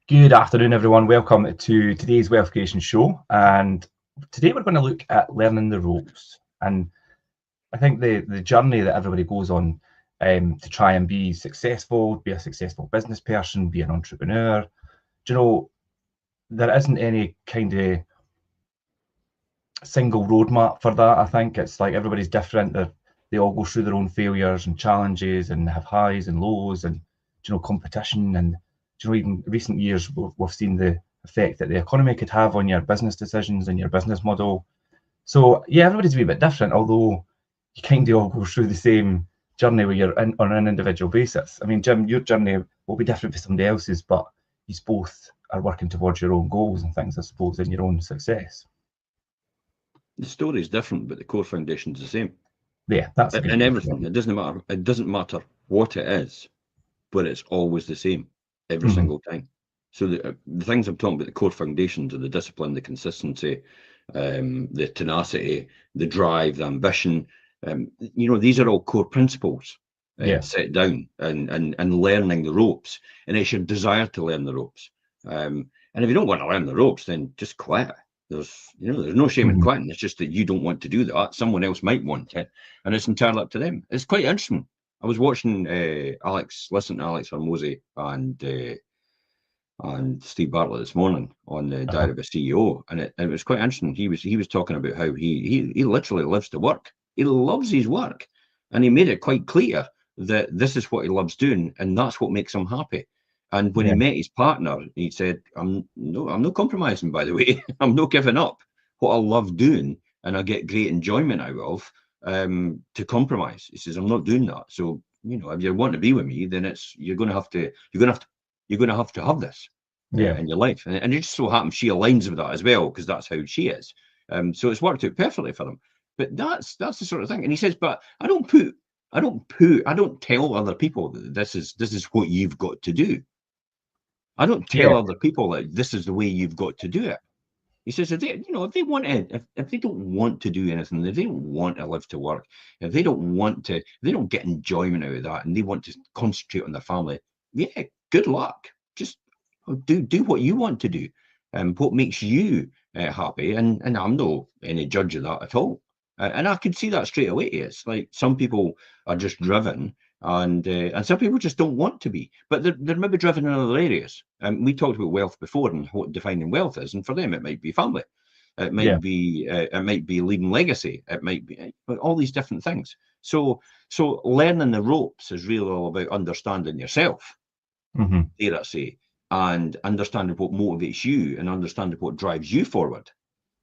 Good afternoon, everyone. Welcome to today's Wealth Creation Show. And today we're going to look at learning the ropes. And I think the journey that everybody goes on to try and be successful, be a successful business person, be an entrepreneur, there isn't any kind of single roadmap for that. I think it's like everybody's different. They all go through their own failures and challenges and have highs and lows and, competition. And, even recent years, we've seen the effect that the economy could have on your business decisions and your business model. So, yeah, everybody's a wee bit different, although you kind of all go through the same journey where you're on an individual basis. I mean, Jim, your journey will be different for somebody else's, but you both are working towards your own goals and things, I suppose, in your own success. The story is different, but the core foundation is the same. Yeah, that's and everything. It doesn't matter. It doesn't matter what it is, but it's always the same every single time. So the things I'm talking about, the core foundations are the discipline, the consistency, the tenacity, the drive, the ambition. These are all core principles set down and learning the ropes. And it's your desire to learn the ropes. And if you don't want to learn the ropes, then just quit. There's no shame in quitting. It's just that you don't want to do that. Someone else might want it, and it's entirely up to them. It's quite interesting. I was watching listening to Alex Hormozy and Steve Bartlett this morning on the Diary of a CEO, and it was quite interesting. He was talking about how he literally lives to work. He loves his work, and he made it quite clear that this is what he loves doing, and that's what makes him happy. And when he met his partner, he said, I'm not compromising, by the way. I'm not giving up what I love doing and I get great enjoyment out of to compromise. He says, I'm not doing that. So, if you want to be with me, then you're going to have to have this in your life. And it just so happens she aligns with that as well, because that's how she is. So it's worked out perfectly for them. But that's the sort of thing. And he says, but I don't tell other people that this is what you've got to do. I don't tell other people that this is the way you've got to do it. He says, if they want to, if they don't want to do anything, if they don't want to live to work, if they don't get enjoyment out of that, and they want to concentrate on their family, good luck. Just do what you want to do, and what makes you happy. And I'm no any judge of that at all. And I could see that straight away. It's like some people are just driven. And some people just don't want to be, but they're maybe driven in other areas. We talked about wealth before and what defining wealth is, and for them it might be family, it might be leaving legacy, it might be all these different things. So learning the ropes is really all about understanding yourself, dare I say, and understanding what motivates you and understanding what drives you forward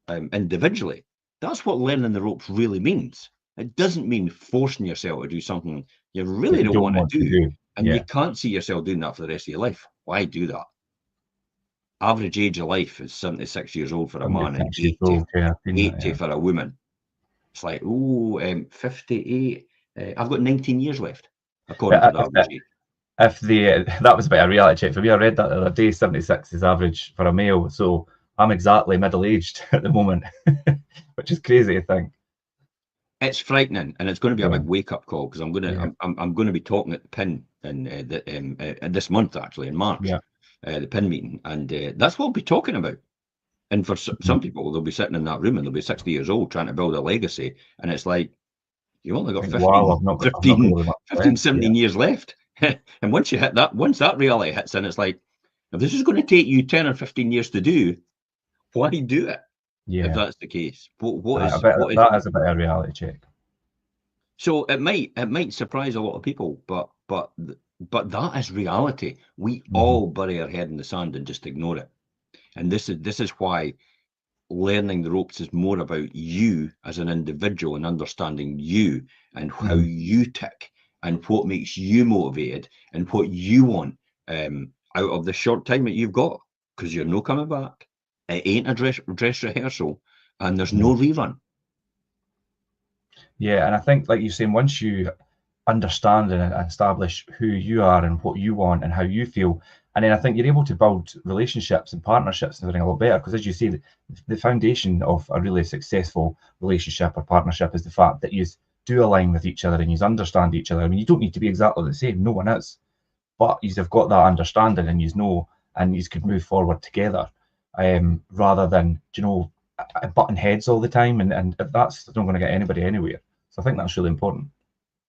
individually. That's what learning the ropes really means. It doesn't mean forcing yourself to do something you really don't want to do. And you can't see yourself doing that for the rest of your life. Why do that? Average age of life is 76 years old for a man and 80 for a woman. It's like, 58. I've got 19 years left, according to the average age. That was a bit of a reality check for me. I read that the other day, 76 is average for a male. So I'm exactly middle-aged at the moment, which is crazy, I think. It's frightening, and it's going to be a big wake-up call, because I'm going to be talking at the PIN in this month, actually in March, the PIN meeting, and that's what we'll be talking about. And for some people, they'll be sitting in that room and they'll be 60 years old trying to build a legacy, and it's like, you only got 15, 17 years left. And once that reality hits in, it's like, if this is going to take you 10 or 15 years to do, why do it? If that's the case, that is a bit of a reality check. So it might surprise a lot of people, but that is reality. We all bury our head in the sand and just ignore it. And this is why learning the ropes is more about you as an individual and understanding you and how you tick and what makes you motivated and what you want out of the short time that you've got, because you're no coming back. It ain't a dress rehearsal, and there's no rerun. Yeah, and I think, like you're saying, once you understand and establish who you are and what you want and how you feel, and then I think you're able to build relationships and partnerships and everything a lot better, because as you say, the foundation of a really successful relationship or partnership is the fact that you do align with each other and you understand each other. I mean, you don't need to be exactly the same, no one is, but you've got that understanding and you know and you could move forward together, rather than, button heads all the time, and that's not going to get anybody anywhere. So I think that's really important.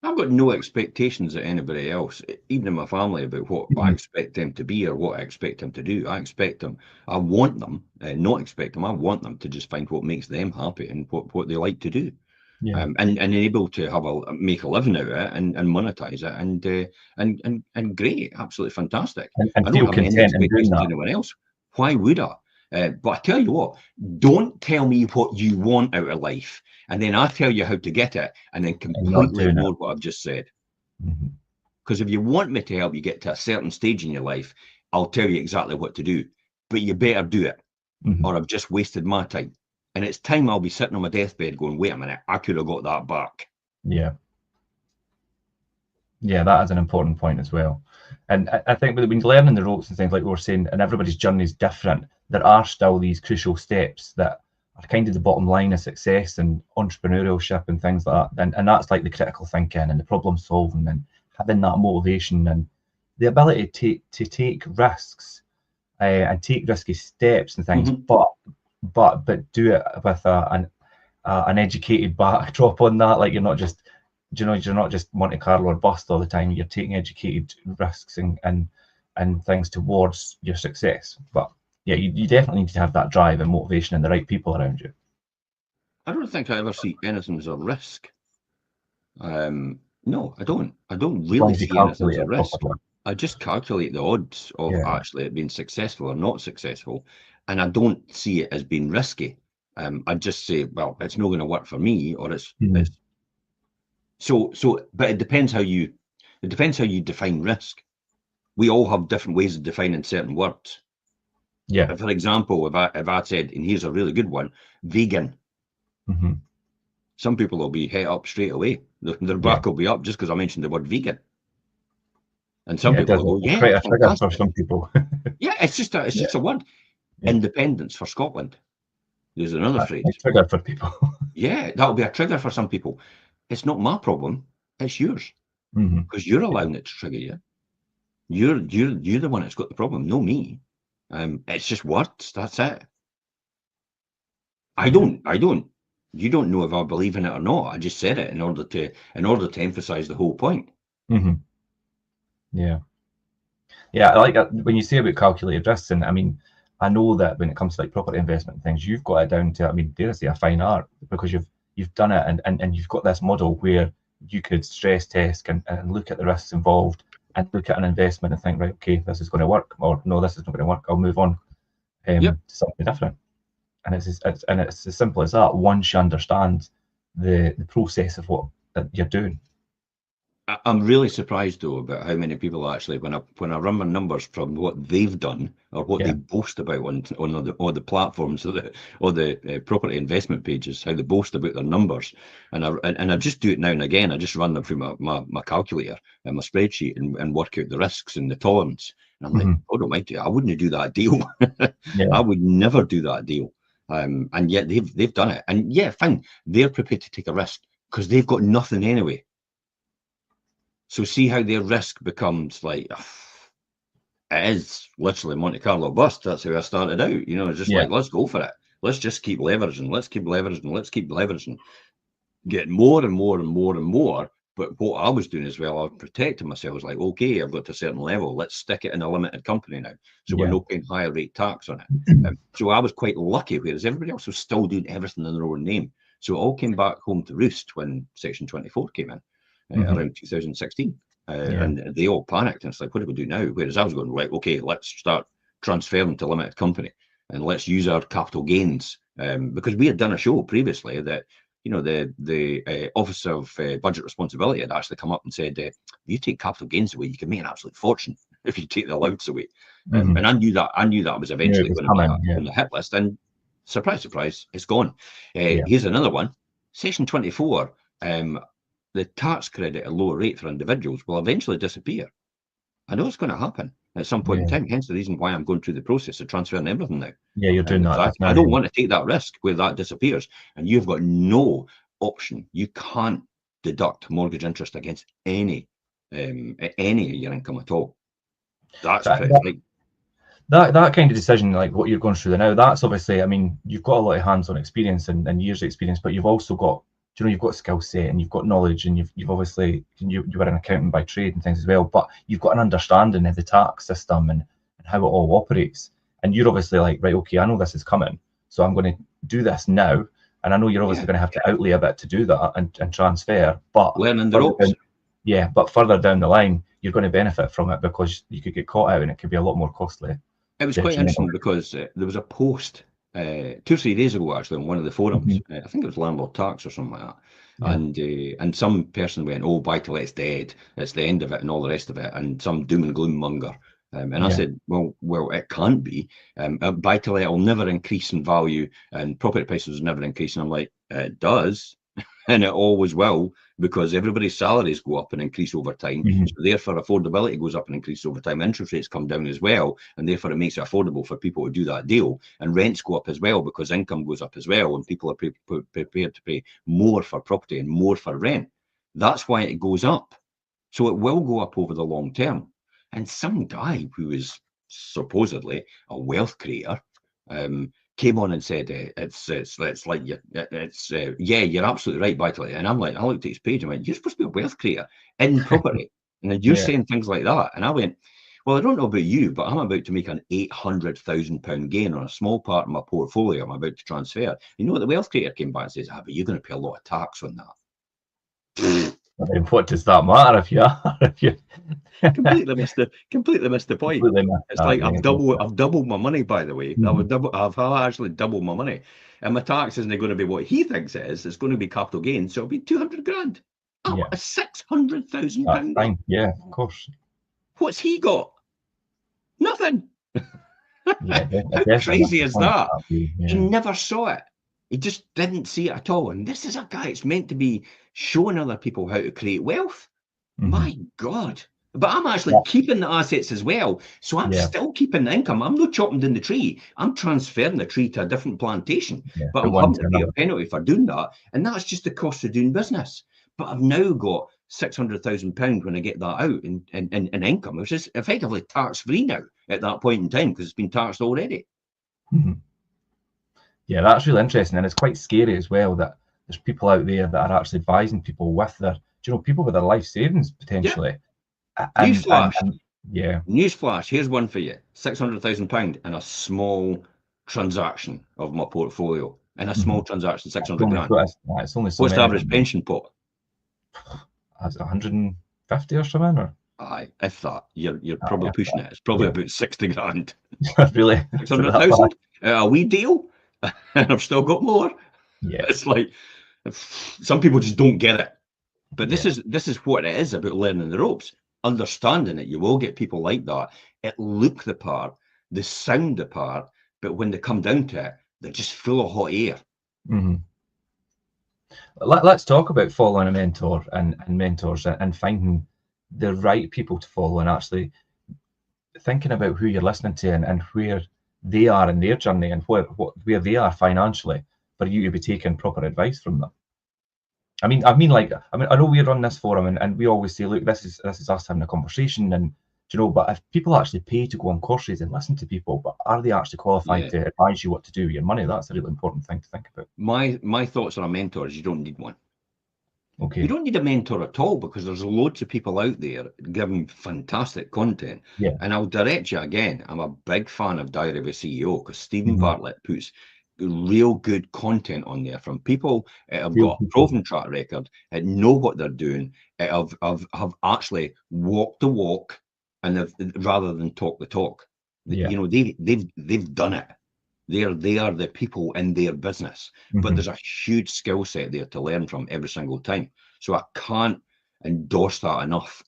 I've got no expectations of anybody else, even in my family, about what I expect them to be or what I expect them to do. I want them, not expect them. I want them to just find what makes them happy and what they like to do. Yeah. And able to make a living out of it and monetize it, and great, absolutely fantastic. And I don't feel have any content in doing expectations of that. anyone else. Why would I? But I tell you what, don't tell me what you want out of life, and then I tell you how to get it, and then completely ignore what I've just said. Because if you want me to help you get to a certain stage in your life, I'll tell you exactly what to do. But you better do it, or I've just wasted my time. And it's time I'll be sitting on my deathbed going, wait a minute, I could have got that back. Yeah. Yeah, that is an important point as well. And I think when learning the ropes and things, like we were saying, and everybody's journey is different, there are still these crucial steps that are kind of the bottom line of success and entrepreneurship and things like that. And that's like the critical thinking and the problem solving and having that motivation and the ability to take risks, and take risky steps and things, but do it with an educated backdrop on that. Like you're not just Monte Carlo or bust all the time. You're taking educated risks and things towards your success. But yeah, you definitely need to have that drive and motivation and the right people around you. I don't think I ever see anything as a risk. No, I don't. I don't really see anything as a risk. I just calculate the odds of actually it being successful or not successful, and I don't see it as being risky. I just say, well, it's not going to work for me, or it's so. But it depends how you define risk. We all have different ways of defining certain words. Yeah. For example, if I said, and here's a really good one, vegan. Some people will be head up straight away. Their back will be up just because I mentioned the word vegan. And some people will go, yeah, a trigger for some people. Yeah, it's just a word. Yeah. Independence for Scotland. There's another phrase. A trigger for people. Yeah, that'll be a trigger for some people. It's not my problem. It's yours. Because you're allowing it to trigger you. You're the one that's got the problem, no me. It's just words. That's it. I don't. You don't know if I believe in it or not. I just said it in order to emphasize the whole point. Yeah. Yeah, I like when you say about calculated risks, and I mean, I know that when it comes to like property investment and things, you've got it down to, I mean, dare I say, a fine art, because you've done it and you've got this model where you could stress test and look at the risks involved and look at an investment and think, right, okay, this is going to work, or no, this is not going to work, I'll move on to something different. And it's as simple as that once you understand the process of what you're doing. I'm really surprised though about how many people actually, when I run my numbers from what they've done or what they boast about on all the platforms or the property investment pages, how they boast about their numbers, and I just do it now and again. I just run them through my calculator and my spreadsheet and work out the risks and the tolerance. And I'm like, God almighty, I wouldn't do that deal. I would never do that deal. And yet they've done it, and yeah, fine, they're prepared to take a risk because they've got nothing anyway. So see how their risk becomes like, it is literally Monte Carlo bust. That's how I started out. It's just like, let's go for it. Let's just keep leveraging. Let's keep leveraging. Let's keep leveraging. Get more and more and more and more. But what I was doing as well, I was protecting myself. I was like, okay, I've got to a certain level. Let's stick it in a limited company now. So we're not paying higher rate tax on it. So I was quite lucky, whereas everybody else was still doing everything in their own name. So it all came back home to roost when Section 24 came in. Around 2016, and they all panicked, and it's like, what do we do now? Whereas I was going, right, okay, let's start transferring to limited company, and let's use our capital gains, because we had done a show previously that the Office of Budget Responsibility had actually come up and said, if you take capital gains away, you can make an absolute fortune if you take the allowance away. And I knew that was eventually going to be on the hit list, and surprise, surprise, it's gone. Here's another one, Section 24. The tax credit at a lower rate for individuals will eventually disappear. I know it's going to happen at some point in time, hence the reason why I'm going through the process of transferring everything now. Yeah, you're doing that. I don't want to take that risk where that disappears, and you've got no option. You can't deduct mortgage interest against any of your income at all. That's pretty right. that kind of decision, like what you're going through now, that's obviously, I mean, you've got a lot of hands-on experience and years of experience, but you've also got, you've got skill set and you've got knowledge, and you've obviously, you were an accountant by trade and things as well, but you've got an understanding of the tax system and how it all operates. And you're obviously like, right, okay, I know this is coming, so I'm going to do this now. And I know you're obviously going to have to outlay a bit to do that and transfer, but learning the ropes. but further down the line, you're going to benefit from it because you could get caught out and it could be a lot more costly. It was quite interesting because there was a post 2 or 3 days ago, actually, on one of the forums. I think it was Landlord Tax or something like that. Yeah. And some person went, "Oh, buy-to-let's dead. It's the end of it," and all the rest of it. And some doom and gloom monger. And I said, well, it can't be. Buy-to-let will never increase in value, and property prices will never increase. And I'm like, it does, and it always will, because everybody's salaries go up and increase over time. So therefore, affordability goes up and increases over time. Interest rates come down as well, and therefore it makes it affordable for people to do that deal. And rents go up as well because income goes up as well, and people are prepared to pay more for property and more for rent. That's why it goes up. So it will go up over the long term. And some guy who is supposedly a wealth creator came on and said, it's like, yeah, you're absolutely right, buy-to-let. And I'm like, I looked at his page and went, you're supposed to be a wealth creator in property. And then you're saying things like that. And I went, well, I don't know about you, but I'm about to make an £800,000 gain on a small part of my portfolio I'm about to transfer. You know what the wealth creator came back and says, but you're going to pay a lot of tax on that. I mean, what does that matter if you are? If you completely missed the point. It's like I've doubled my money, by the way. I've actually doubled my money, and my tax isn't going to be what he thinks it is. It's going to be capital gain, so it'll be 200 grand. Oh, a £600,000. Yeah, of course. What's he got? Nothing. How crazy is that? He never saw it. He just didn't see it at all. And this is a guy that's meant to be showing other people how to create wealth. My God. But I'm actually keeping the assets as well. So I'm still keeping the income. I'm not chopping down the tree. I'm transferring the tree to a different plantation. But I'm having to pay a penalty for doing that. And that's just the cost of doing business. But I've now got £600,000 when I get that out in income, which is effectively tax-free now at that point in time because it's been taxed already. Yeah, that's really interesting, and it's quite scary as well that there's people out there that are actually advising people with their, people with their life savings potentially. Newsflash. Yeah. Newsflash. Here's one for you: £600,000 in a small transaction of my portfolio. In a small transaction, 600 grand. It's only what's the average pension pot? That's 150 or something, or? Aye, if that. You're probably pushing it. It's probably about 60 grand. Really? 600,000? A wee deal? And I've still got more. Yeah. It's like some people just don't get it. But this is what it is about learning the ropes. Understanding it, you will get people like that. It look the part, they sound the part, but when they come down to it, they're just full of hot air. Let's talk about following a mentor and mentors and finding the right people to follow, and actually thinking about who you're listening to and where they are in their journey and where they are financially for you to be taking proper advice from them. I mean, I know we're on this forum and we always say, look, this is us having a conversation, and but if people actually pay to go on courses and listen to people, but are they actually qualified to advise you what to do with your money? That's a really important thing to think about. My thoughts on a mentor is you don't need one. Okay. You don't need a mentor at all because there's loads of people out there giving fantastic content. Yeah. And I'll direct you again. I'm a big fan of Diary of a CEO because Stephen Bartlett puts real good content on there from people that have got a proven track record and know what they're doing, have actually walked the walk, and rather than talk the talk. They've done it. They are the people in their business, but there's a huge skill set there to learn from every single time. So I can't endorse that enough.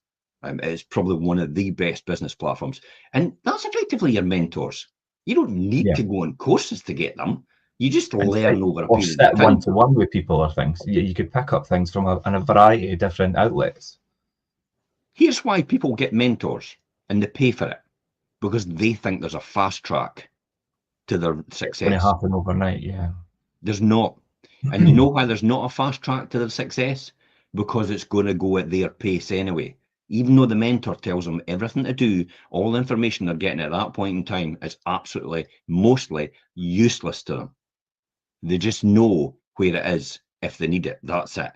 It's probably one of the best business platforms, and that's effectively your mentors. You don't need to go on courses to get them. You just learn over a period of time. Or sit one-to-one with people or things. You could pick up things from a variety of different outlets. Here's why people get mentors and they pay for it, because they think there's a fast track to their success. It's going to happen overnight, yeah. There's not. And you know why there's not a fast track to their success? Because it's going to go at their pace anyway. even though the mentor tells them everything to do, all the information they're getting at that point in time is absolutely, mostly useless to them. They just know where it is if they need it. That's it.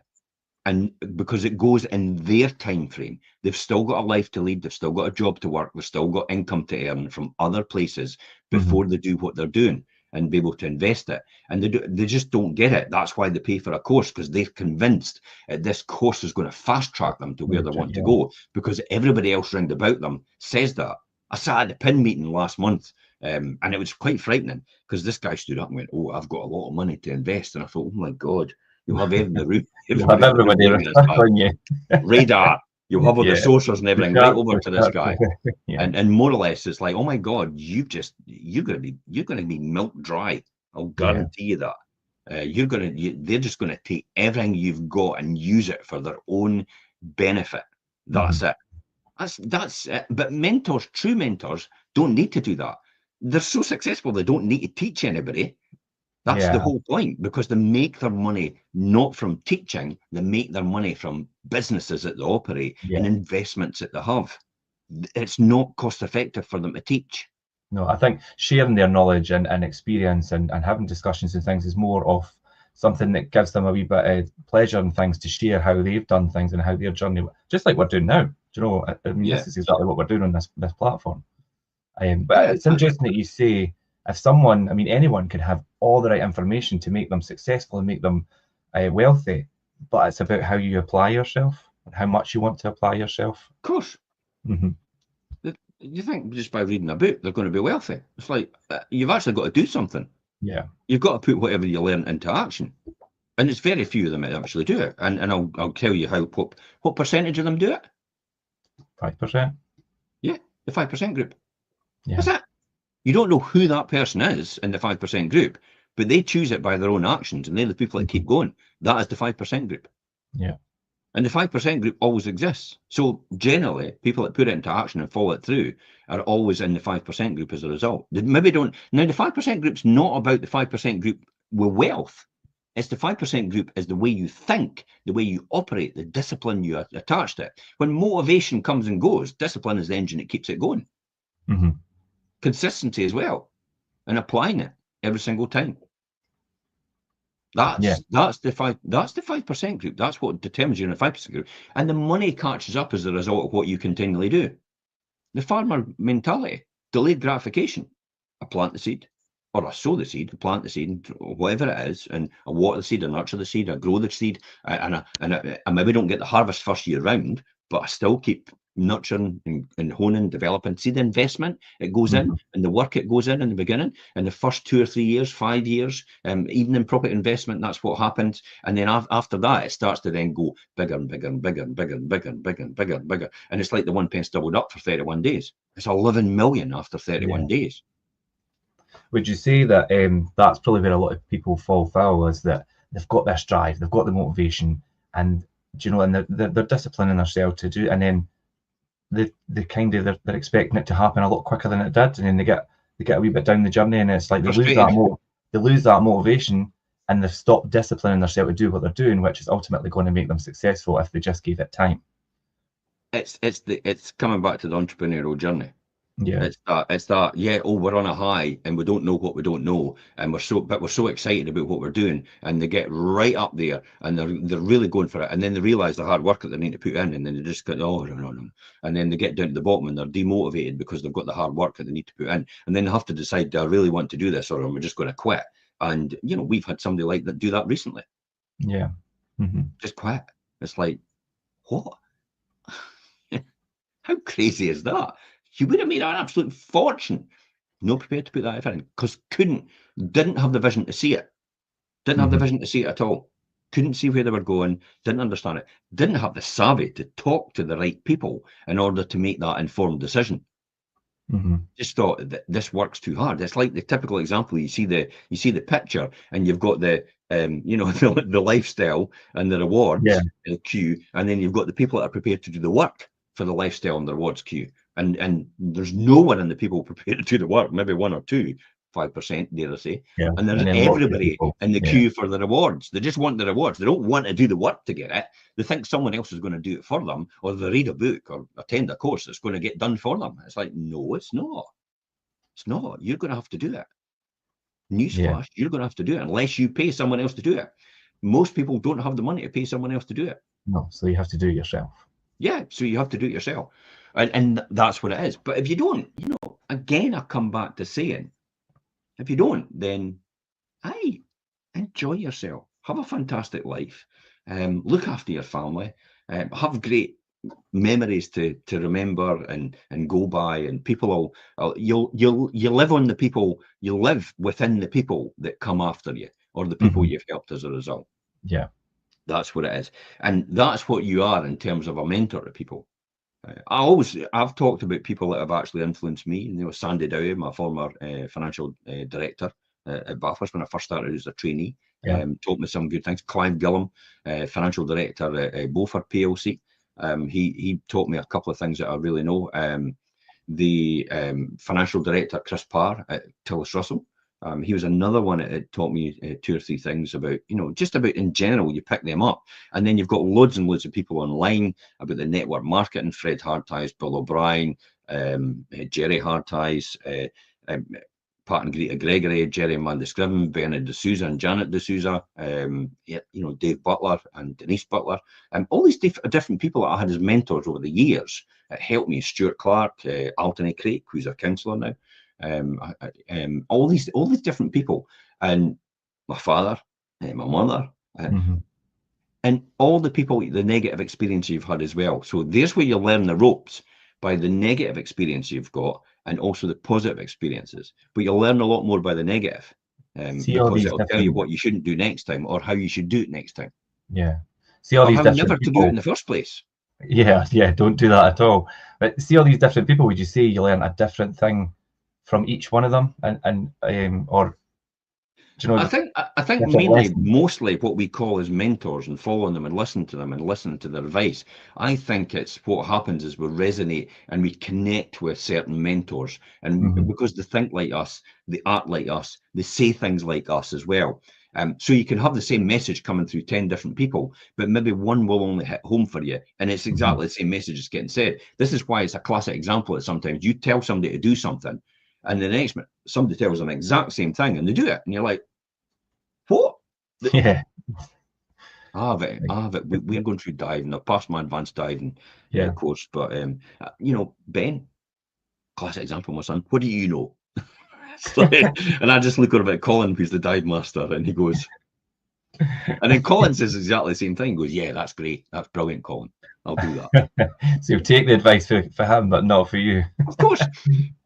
And because it goes in their time frame, they've still got a life to lead, they've still got a job to work, they've still got income to earn from other places before they do what they're doing and be able to invest it. And they just don't get it. That's why they pay for a course, because they're convinced that this course is going to fast track them to where they want to go, because everybody else round about them says that. I sat at the PIN meeting last month, and it was quite frightening, because this guy stood up and went, "Oh, I've got a lot of money to invest." And I thought, oh my God, you'll have everybody on you. radar. You'll have all the sources and everything right over to this guy. Yeah. And more or less, it's like, oh my God, you're gonna be milk dry. I'll guarantee you that. They're just gonna take everything you've got and use it for their own benefit. That's it. That's it. But mentors, true mentors, don't need to do that. They're so successful, they don't need to teach anybody. That's the whole point, because they make their money not from teaching, they make their money from businesses that they operate and investments that they have. It's not cost effective for them to teach. No, I think sharing their knowledge and experience and having discussions and things is more of something that gives them a wee bit of pleasure and things to share how they've done things and how their journey, just like we're doing now. Do you know, I mean, this is exactly what we're doing on this platform. But it's interesting that you say, if someone, I mean, anyone could have all the right information to make them successful and make them wealthy, but it's about how you apply yourself and how much you want to apply yourself. Of course. You think just by reading a book, they're going to be wealthy. It's like, you've actually got to do something. Yeah. You've got to put whatever you learn into action. And it's very few of them that actually do it. And I'll tell you what percentage of them do it. 5%. Yeah, the 5% group. Yeah. That's it. You don't know who that person is in the 5% group, but they choose it by their own actions, and they're the people that keep going. That is the 5% group. Yeah. And the 5% group always exists. So generally, people that put it into action and follow it through are always in the 5% group as a result. They maybe don't. Now, the 5% group's not about the 5% group with wealth. It's the 5% group is the way you think, the way you operate, the discipline you attach to it. When motivation comes and goes, discipline is the engine that keeps it going. Consistency as well, and applying it every single time. That's the 5% group. That's what determines you in a 5% group. And the money catches up as a result of what you continually do. The farmer mentality, delayed gratification. I plant the seed, or I sow the seed, plant the seed, whatever it is, and I water the seed, I nurture the seed, I grow the seed, and I maybe don't get the harvest first year round, but I still keep nurturing and honing, developing. See the investment it goes in and the work it goes in the beginning, and the first 2 or 3 years, 5 years, even in property investment, that's what happens. And then after that, it starts to then go bigger and bigger and bigger and bigger and bigger and bigger and bigger and bigger. And it's like the 1 pence doubled up for 31 days. It's 11 million after 31 days. Would you say that that's probably where a lot of people fall foul, is that they've got this drive, they've got the motivation, and you know, and they're disciplining themselves to do, and then they kind of they're expecting it to happen a lot quicker than it did, and then they get a wee bit down the journey, and it's like they lose that motivation, and they've stopped disciplining themselves to do what they're doing, which is ultimately going to make them successful if they just gave it time. It's coming back to the entrepreneurial journey. Yeah, it's that. Yeah, oh, we're on a high and we don't know what we don't know, and we're so excited about what we're doing, and they get right up there and they're really going for it, and then they realize the hard work that they need to put in, and then they just go, oh no, and then they get down to the bottom and they're demotivated because they've got the hard work that they need to put in, and then they have to decide, do I really want to do this, or am I just going to quit? And you know, we've had somebody like that do that recently. Yeah. Just quit. It's like, what? How crazy is that? You would have made an absolute fortune. Not prepared to put that effort in, because didn't have the vision to see it. Didn't have the vision to see it at all. Couldn't see where they were going, didn't understand it. Didn't have the savvy to talk to the right people in order to make that informed decision. Just thought that this works too hard. It's like the typical example. You see the picture, and you've got the the lifestyle and the rewards in the queue, and then you've got the people that are prepared to do the work for the lifestyle and the rewards queue. And there's no one in the people prepared to do the work, maybe one or two, 5%, dare I say. Yeah. And there's then lots of everybody people. in the Yeah. queue for the rewards. They just want the rewards. They don't want to do the work to get it. They think someone else is going to do it for them, or they read a book or attend a course that's going to get done for them. It's like, no, it's not. It's not. You're going to have to do it. Newsflash, you're going to have to do it unless you pay someone else to do it. Most people don't have the money to pay someone else to do it. No, so you have to do it yourself. Yeah, so you have to do it yourself. And that's what it is. But if you don't, again, I come back to saying, if you don't, then enjoy yourself. Have a fantastic life. Look after your family. Have great memories to remember and go by, and people will you live on the people, you live within the people that come after you, or the people you've helped as a result. Yeah, that's what it is, and that's what you are in terms of a mentor to people. I've talked about people that have actually influenced me. Sandy Dowie, my former financial director at Bathurst when I first started as a trainee, taught me some good things. Clive Gillum, financial director at Beaufort PLC. He taught me a couple of things that I really know. The financial director, Chris Parr at Tillis Russell, he was another one that taught me 2 or 3 things about, just about in general, you pick them up. And then you've got loads and loads of people online about the network marketing, Fred Hardties, Bill O'Brien, Jerry Hardties, Pat and Greta Gregory, Jerry Mandescriven, Bernard D'Souza and Janet D'Souza, Dave Butler and Denise Butler, all these different people that I had as mentors over the years that helped me. Stuart Clark, Altony Craig, who's a counsellor now, all these different people, and my father, my mother, and all the people, the negative experience you've had as well. So there's where you learn the ropes, by the negative experience you've got and also the positive experiences. But you'll learn a lot more by the negative, because it'll tell you what you shouldn't do next time or how you should do it next time. Yeah. See all or these how different never people. To do it in the first place. Yeah, don't do that at all. But see all these different people, would you say you learn a different thing from each one of them? Or do you know, I think mainly, mostly what we call as mentors, and following them and listening to them and listening to their advice. I think it's what happens is we resonate and we connect with certain mentors, and because they think like us, they act like us, they say things like us as well. So you can have the same message coming through 10 different people, but maybe one will only hit home for you, and it's exactly the same message that's getting said. This is why it's a classic example that sometimes you tell somebody to do something, and the next minute somebody tells them the exact same thing and they do it, and you're like, what? Yeah. I have it. We're going through diving. I've passed my advanced diving course, but Ben, classic example, my son. What do you know? And I just look over at Colin, who's the dive master, and he goes, and then Colin says exactly the same thing. He goes, yeah, that's great. That's brilliant, Colin. I'll do that. So you take the advice for him, but not for you. Of course.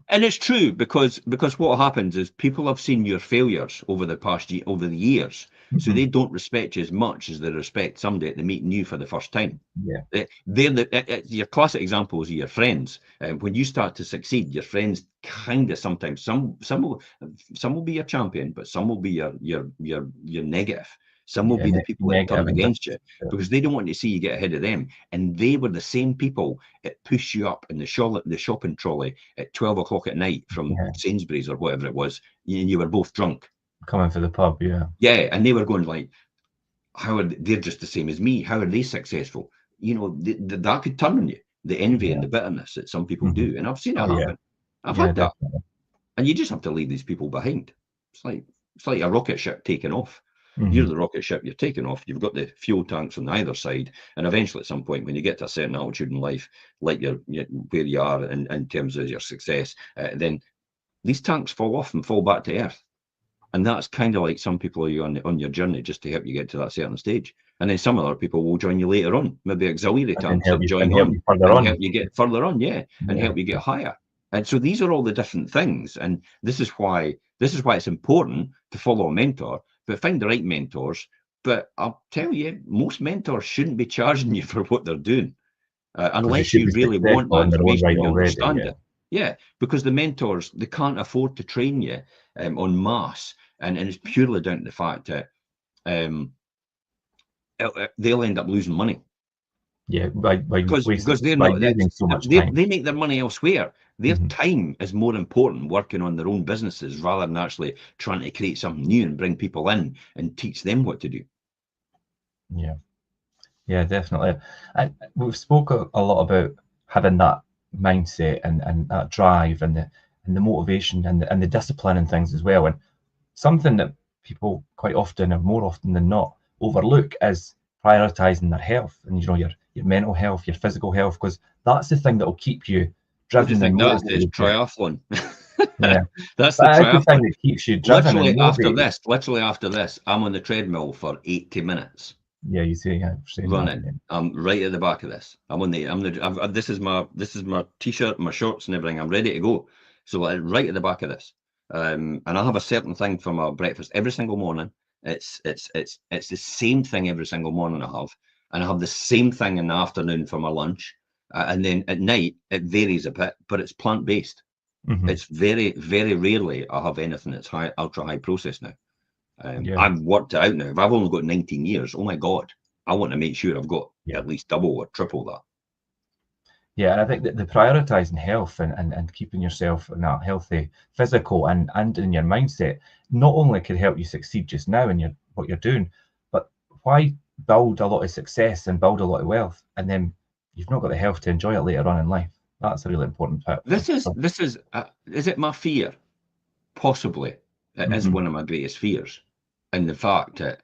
And it's true, because what happens is people have seen your failures over the years, so they don't respect you as much as they respect somebody that they're meeting you for the first time. Yeah, they're your classic examples are your friends. When you start to succeed, your friends kind of sometimes some will be your champion, but some will be your negative. Some will be the people that turn against you because they don't want to see you get ahead of them. And they were the same people that push you up in the shopping trolley at 12 o'clock at night from Sainsbury's or whatever it was. You were both drunk. Coming for the pub, yeah. Yeah, and they were going like, they're just the same as me. How are they successful? That could turn on you. The envy and the bitterness that some people do. And I've seen it happen. I've had that. Definitely. And you just have to leave these people behind. It's like a rocket ship taking off. You're the rocket ship, you're taking off, you've got the fuel tanks on either side, and eventually at some point when you get to a certain altitude in life, like where you are in terms of your success, then these tanks fall off and fall back to earth. And that's kind of like some people are you on your journey just to help you get to that certain stage. And then some other people will join you later on, maybe auxiliary tanks will join on and help you get further on, and help you get higher. And so these are all the different things, and this is why it's important to follow a mentor, but find the right mentors. But I'll tell you, most mentors shouldn't be charging you for what they're doing, unless you really want that information and you understand it. Yeah, because the mentors, they can't afford to train you en masse, and it's purely down to the fact that they'll end up losing money. Yeah, by because they're by not using so much they time. make their money elsewhere. Their Hmm. time is more important working on their own businesses rather than actually trying to create something new and bring people in and teach them what to do. Yeah, yeah, definitely. And we've spoke a lot about having that mindset and that drive and the motivation and the discipline and things as well. And something that people quite often, or more often than not, overlook is prioritizing their health and your mental health, your physical health, because that's the thing that will keep you What do you driven and think that is? motivated. Triathlon. Yeah, That's the that is the thing triathlon. that keeps you driven and motivated. Literally after this, I'm on the treadmill for 80 minutes Yeah, you see, yeah, saying that. running. Yeah. I'm right at the back of this. This is my t-shirt, my shorts and everything. I'm ready to go. So right at the back of this. And I have a certain thing for my breakfast every single morning. It's the same thing every single morning I have. And I have the same thing in the afternoon for my lunch. And then at night, it varies a bit, but it's plant-based. Hmm. It's very, very rarely I have anything that's ultra high processed now. Yeah, I've worked it out now. If I've only got 19 years, oh my God, I want to make sure I've got yeah, at least double or triple that. yeah. And I think that the prioritizing health and keeping yourself in that healthy physical and in your mindset not only could help you succeed just now in what you're doing, but why build a lot of success and build a lot of wealth and then you've not got the health to enjoy it later on in life? That's a really important part. Is it my fear? Possibly. It is Mhm. one of my greatest fears. And the fact that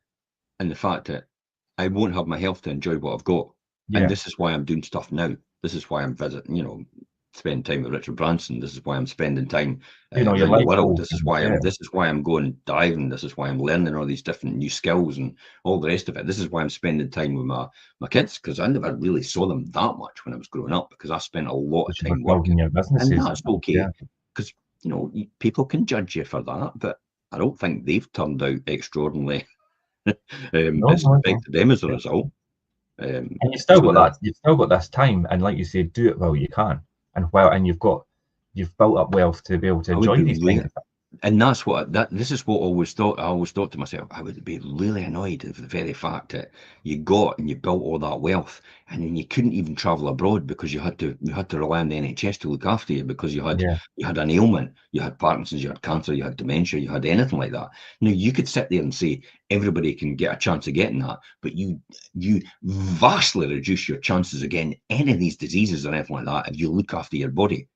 I won't have my health to enjoy what I've got. And Yeah, this is why I'm doing stuff now. This is why I'm visiting, spending time with Richard Branson. This is why I'm spending time your around the life world. goals. This is why I'm going diving. This is why I'm learning all these different new skills and all the rest of it. This is why I'm spending time with my kids, because I never really saw them that much when I was growing up, because I spent a lot of Because you were time working. building your And businesses and that's things. okay, Yeah, because people can judge you for that, but I don't think they've turned out extraordinarily no, it's no, no. affected them as a Yeah. result. And you've still So got that that. You've still got this time, and like you say, do it while you can, and you've built up wealth to be able to I would enjoy be these things. really, and that's what this is what I always thought to myself, I would be really annoyed at the very fact that you got and you built all that wealth and then you couldn't even travel abroad because you had to rely on the NHS to look after you because Yeah, you had an ailment, you had Parkinson's, you had cancer, you had dementia, you had anything like that. Now you could sit there and say everybody can get a chance of getting that, but you vastly reduce your chances of getting any of these diseases or anything like that if you look after your body.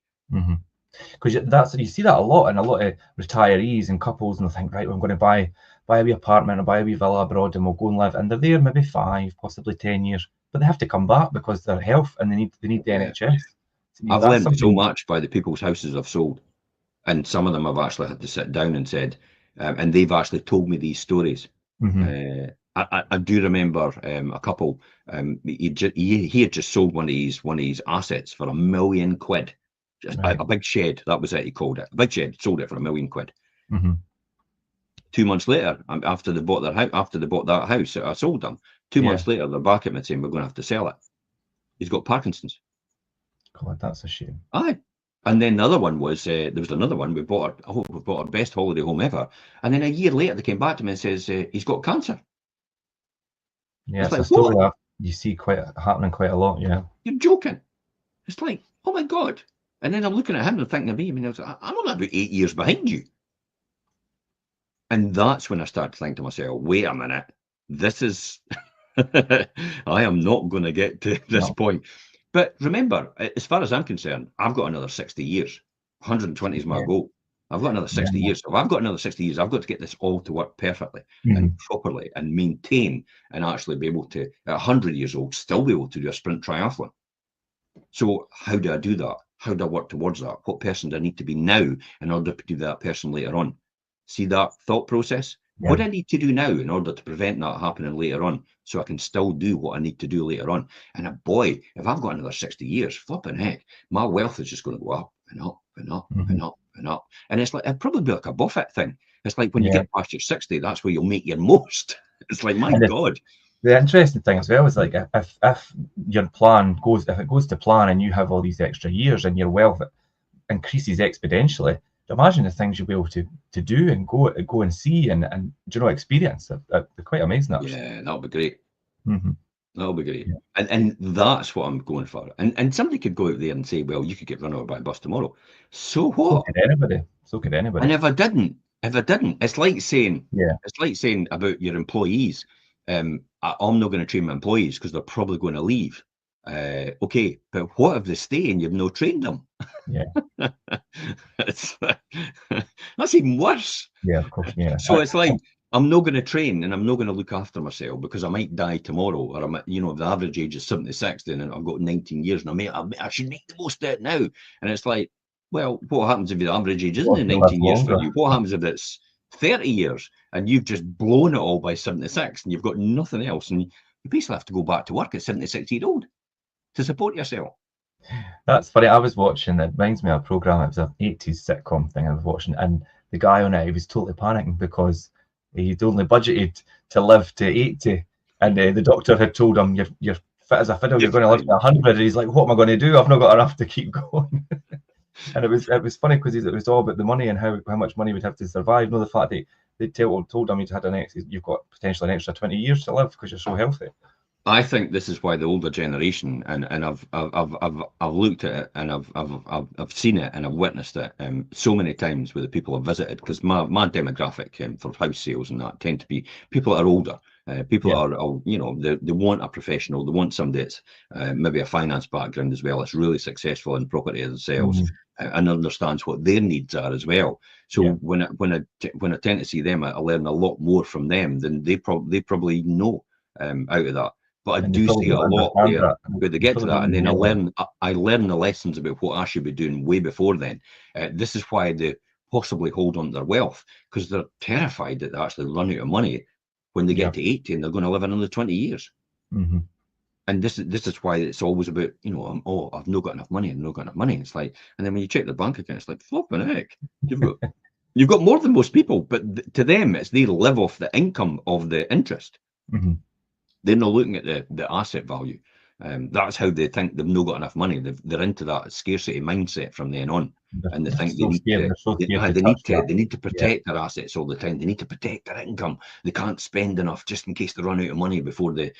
because you see that a lot in a lot of retirees and couples, and they think, right, well, I'm going to buy a wee apartment or buy a wee villa abroad, and we'll go and live, and they're there maybe 5, possibly 10 years, but they have to come back because their health and they need the Yeah. NHS. I've That's learned so something. much by the people's houses I've sold, and some of them I've actually had to sit down and said, and they've actually told me these stories. Hmm. I do remember a couple. He had just sold one of his assets for £1 million, just Right. a big shed. That was it. He called it a big shed. Sold it for £1 million. Hmm. 2 months later, after they bought that house that I sold them, two Yeah. months later, they're back at me saying we're going to have to sell it. He's got Parkinson's. God, that's a shame. Aye. And then the other one was there was another one. We bought our best holiday home ever, and then a year later they came back to me and says he's got cancer. Yeah, It's it's a like, story what? that you see happening quite a lot. Yeah. You're joking? It's like, oh my God. And then I'm looking at him and thinking of me. I mean, I'm only about 8 years behind you. And that's when I started thinking to myself, wait a minute, this is I am not going to get to this No. point. But remember, as far as I'm concerned, I've got another 60 years. 120 is my Yeah. goal. I've got another 60 Yeah. years. So if I've got another 60 years, I've got to get this all to work perfectly Mhm. and properly and maintain and actually be able to, at 100 years old, still be able to do a sprint triathlon. So how do I do that? How do I work towards that? What person do I need to be now in order to be that person later on? See that thought process? What do Yeah. I need to do now in order to prevent that happening later on so I can still do what I need to do later on? And boy, if I've got another 60 years, flipping heck, my wealth is just going to go up and up and up and Mhm. up and up. And it's like, it'd probably be like a Buffett thing. It's like when you Yeah. get past your 60, that's where you'll make your most. It's like, my And God. the interesting thing as well is like if your plan goes if it goes to plan and you have all these extra years and your wealth increases exponentially, imagine the things you'll be able to do and go and see and experience. They're quite amazing actually. Yeah, that'll be great. Hmm. That'll be great. Yeah. And that's what I'm going for. And somebody could go out there and say, well, you could get run over by a bus tomorrow. So So what? could anybody. So could anybody. And if I didn't, it's like saying, Yeah. about your employees, I'm not going to train my employees because they're probably going to leave. Okay, but what if they stay and you've no trained them? Yeah. That's even worse. Yeah, of course. Yeah. So it's like, I'm not going to train and I'm not going to look after myself because I might die tomorrow, or I'm, the average age is 76, then and I've got 19 years, and I should make the most of it now. And it's like, well, what happens if the average age isn't in 19 years for you? What happens if it's 30 years and you've just blown it all by 76 and you've got nothing else, and you basically have to go back to work at 76-year-old to support yourself? That's funny. I was watching, it reminds me of a program, it was an 80s sitcom thing I was watching, and the guy on it, he was totally panicking because he'd only budgeted to live to 80, and the doctor had told him, you're fit as a fiddle, you're going to live to 100, and he's like, what am I going to do? I've not got enough to keep going. And it was funny because it was all about the money and how much money we'd have to survive. The fact that they told him you've got potentially an extra 20 years to live because you're so healthy. I think this is why the older generation, and I've looked at it, and I've seen it, and I've witnessed it so many times with the people I've visited, because my demographic for house sales and that tend to be people that are older, people that are they want a professional, they want somebody that's maybe a finance background as well, that's really successful in property themselves, and understands what their needs are as well. So when I tend to see them, I learn a lot more from them than they probably know out of that. But I do see it a lot where they get to that, and then I learn the lessons about what I should be doing way before then. This is why they possibly hold on to their wealth, because they're terrified that they actually run out of money when they get to 80 and they're going to live another 20 years. And this is why it's always about, I've not got enough money, It's like, and then when you check the bank account, it's like, flipping heck, you've got more than most people, but to them, it's they live off the income of the interest. They're not looking at the asset value. That's how they think they've not got enough money. They're into that scarcity mindset from then on, and they think they need to protect their assets all the time. They need to protect their income. They can't spend enough just in case they run out of money before they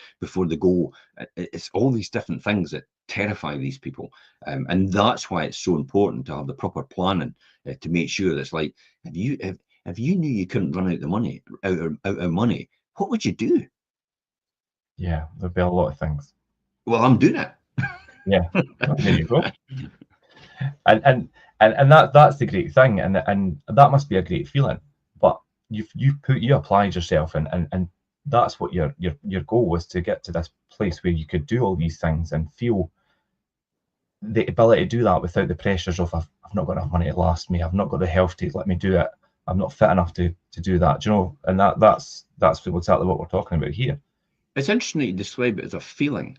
go. It's all these different things that terrify these people, and that's why it's so important to have the proper planning to make sure that's like, if you knew you couldn't run out of money, what would you do? Yeah, there'd be a lot of things. Well, I'm doing it. Yeah, well, there you go. And that's the great thing, and that must be a great feeling. But you applied yourself, and that's what your goal was, to get to this place where you could do all these things and feel the ability to do that without the pressures of I've not got enough money to last me, I've not got the health to let me do it, I'm not fit enough to do that. And that's exactly what we're talking about here. It's interesting that you describe it as a feeling.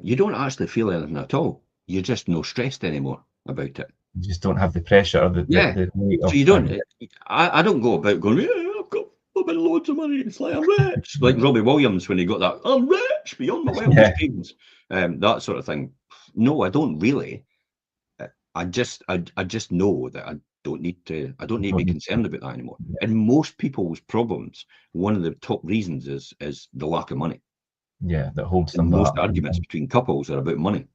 You don't actually feel anything at all. You're just no stressed anymore about it. You just don't have the pressure of the weight of, so you don't. I don't go about going, I've got loads of money. It's like I'm rich, like Robbie Williams when he got that. I'm rich beyond my wildest dreams. That sort of thing. No, I don't really. I just know that I don't need to be concerned about that anymore. And most people's problems, one of the top reasons is the lack of money. Yeah, that holds them back. Most arguments between couples are about money.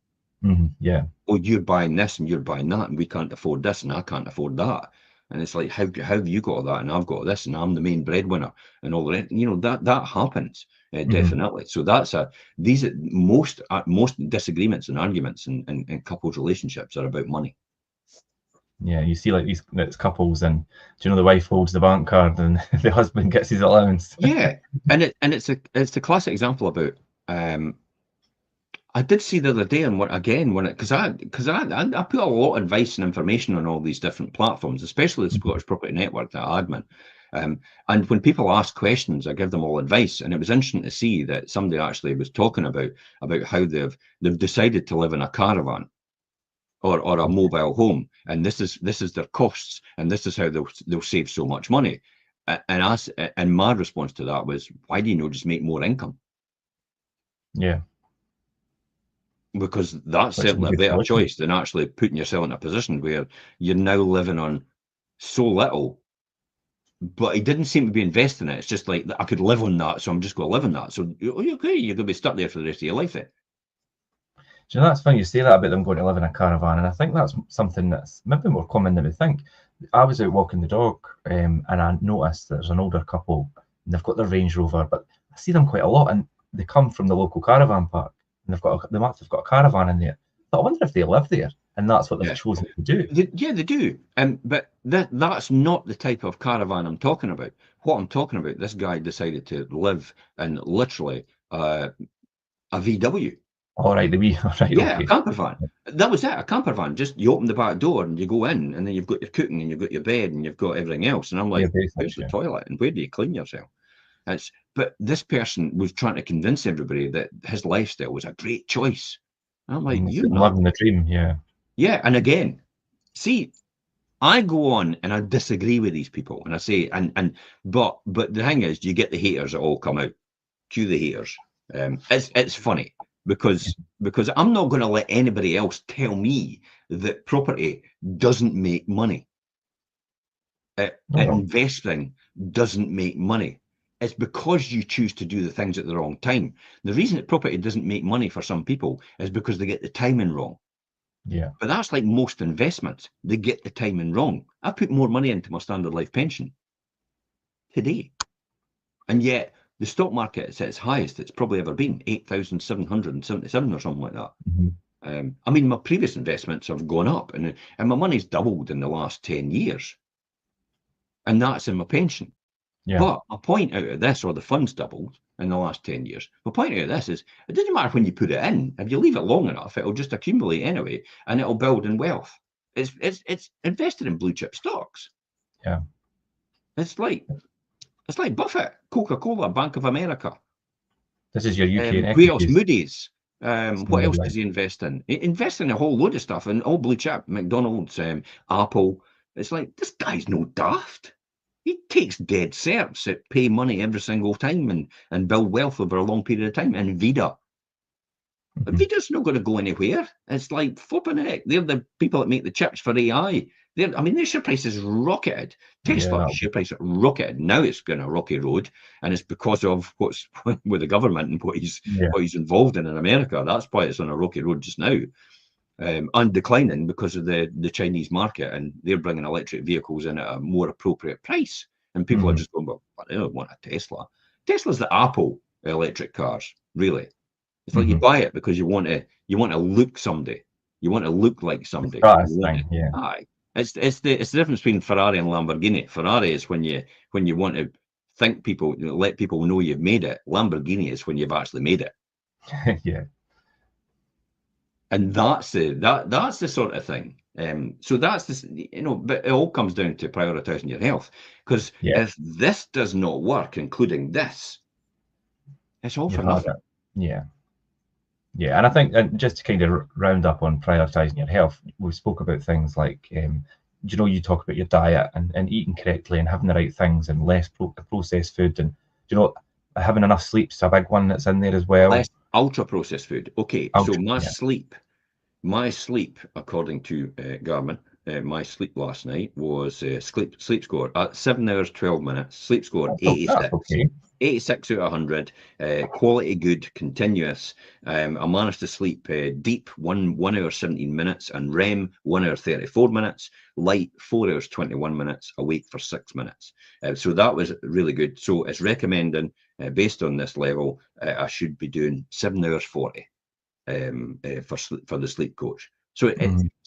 Yeah. Oh, you're buying this and you're buying that, and we can't afford this and I can't afford that. And it's like, how have you got that and I've got this and I'm the main breadwinner and all that. That happens definitely. So most disagreements and arguments in couples relationships are about money. Yeah, you see like these couples, and the wife holds the bank card and the husband gets his allowance. Yeah, and it's a classic example about. I did see the other day, because I put a lot of advice and information on all these different platforms, especially the Scottish Property Network that I admin. And when people ask questions, I give them all advice, and it was interesting to see that somebody actually was talking about how they've decided to live in a caravan or a mobile home, and this is their costs, and this is how they'll save so much money. And my response to that was, why do you not just make more income? Yeah. Because that's certainly a better choice than actually putting yourself in a position where you're now living on so little but he didn't seem to be investing in it. It's just like, I could live on that, so I'm just going to live on that. So, okay, you're going to be stuck there for the rest of your life then. Do you know, that's funny you say that about them going to live in a caravan, and I think that's something that's maybe more common than we think. I was out walking the dog, and I noticed there's an older couple, and they've got their Range Rover, but I see them quite a lot, and they come from the local caravan park, and they've got a caravan in there. But I wonder if they live there, and that's what they've chosen to do. Yeah, they do. But that's not the type of caravan I'm talking about. What I'm talking about, this guy decided to live in literally a VW. All right, Yeah, okay. a camper van. That was it, a camper van. Just you open the back door and you go in, and then you've got your cooking and you've got your bed and you've got everything else. And I'm like, where's the toilet and where do you clean yourself? But this person was trying to convince everybody that his lifestyle was a great choice. And I'm like, you're not living the dream, yeah. Yeah, and again, see, I go on and I disagree with these people, and I say, but the thing is, you get the haters that all come out. Cue the haters. It's funny because I'm not going to let anybody else tell me that property doesn't make money. Investing doesn't make money. It's because you choose to do the things at the wrong time. The reason that property doesn't make money for some people is because they get the timing wrong. Yeah. But that's like most investments. They get the timing wrong. I put more money into my standard life pension today. And yet the stock market is at its highest it's probably ever been, 8,777 or something like that. Mm-hmm. I mean, my previous investments have gone up and my money's doubled in the last 10 years. And that's in my pension. Yeah. But my point out of this, or the funds doubled in the last 10 years, my point out of this is it doesn't matter when you put it in. If you leave it long enough, it'll just accumulate anyway, and it'll build in wealth. It's invested in blue chip stocks. Yeah. It's like Buffett, Coca-Cola, Bank of America. This is your UK who else? Moody's. What else like, does he invest in? He invests in a whole load of stuff, and all blue chip, McDonald's, Apple. It's like, this guy's no daft. He takes dead certs that pay money every single time and build wealth over a long period of time. And Vida. Mm-hmm. Vida's not going to go anywhere. It's like flipping heck. They're the people that make the chips for AI. Their share price has rocketed. Tesla share price rocketed. Now it's going a rocky road, and it's because of what's with the government and what he's involved in America. That's why it's on a rocky road just now. And declining because of the Chinese market, and they're bringing electric vehicles in at a more appropriate price. And people are just going, well, I don't want a Tesla. Tesla's the Apple electric cars, really. It's like you buy it because you want to look someday. You want to look like somebody. Aye. It's the difference between Ferrari and Lamborghini. Ferrari is when you want to think people, let people know you've made it. Lamborghini is when you've actually made it. Yeah. And that's the sort of thing. So that's this, but it all comes down to prioritizing your health. Because if this does not work, including this, it's all for nothing. Yeah. Yeah, and I think, and just to kind of round up on prioritizing your health, we spoke about things like, you talk about your diet and eating correctly and having the right things and less processed food, and having enough sleep's a big one that's in there as well. Less ultra processed food. Okay, so my sleep, according to Garmin, my sleep last night was sleep score at 7 hours 12 minutes. Sleep score 86. Okay. 86 out of 100, quality good, continuous. I managed to sleep deep 1 hour 17 minutes, and REM 1 hour 34 minutes, light 4 hours 21 minutes, awake for 6 minutes. So that was really good. So it's recommending, based on this level, I should be doing 7 hours 40 for the sleep coach. So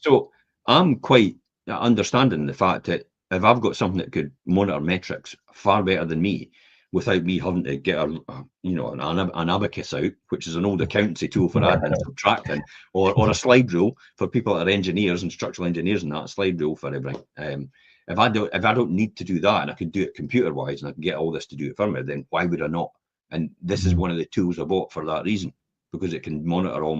so I'm quite understanding the fact that if I've got something that could monitor metrics far better than me, without me having to get an abacus out, which is an old accountancy tool for adding and subtracting, or a slide rule for people that are engineers and structural engineers, and that slide rule for everything. If I don't need to do that, and I could do it computer wise, and I can get all this to do it for me, then why would I not? And this is one of the tools I bought for that reason, because it can monitor all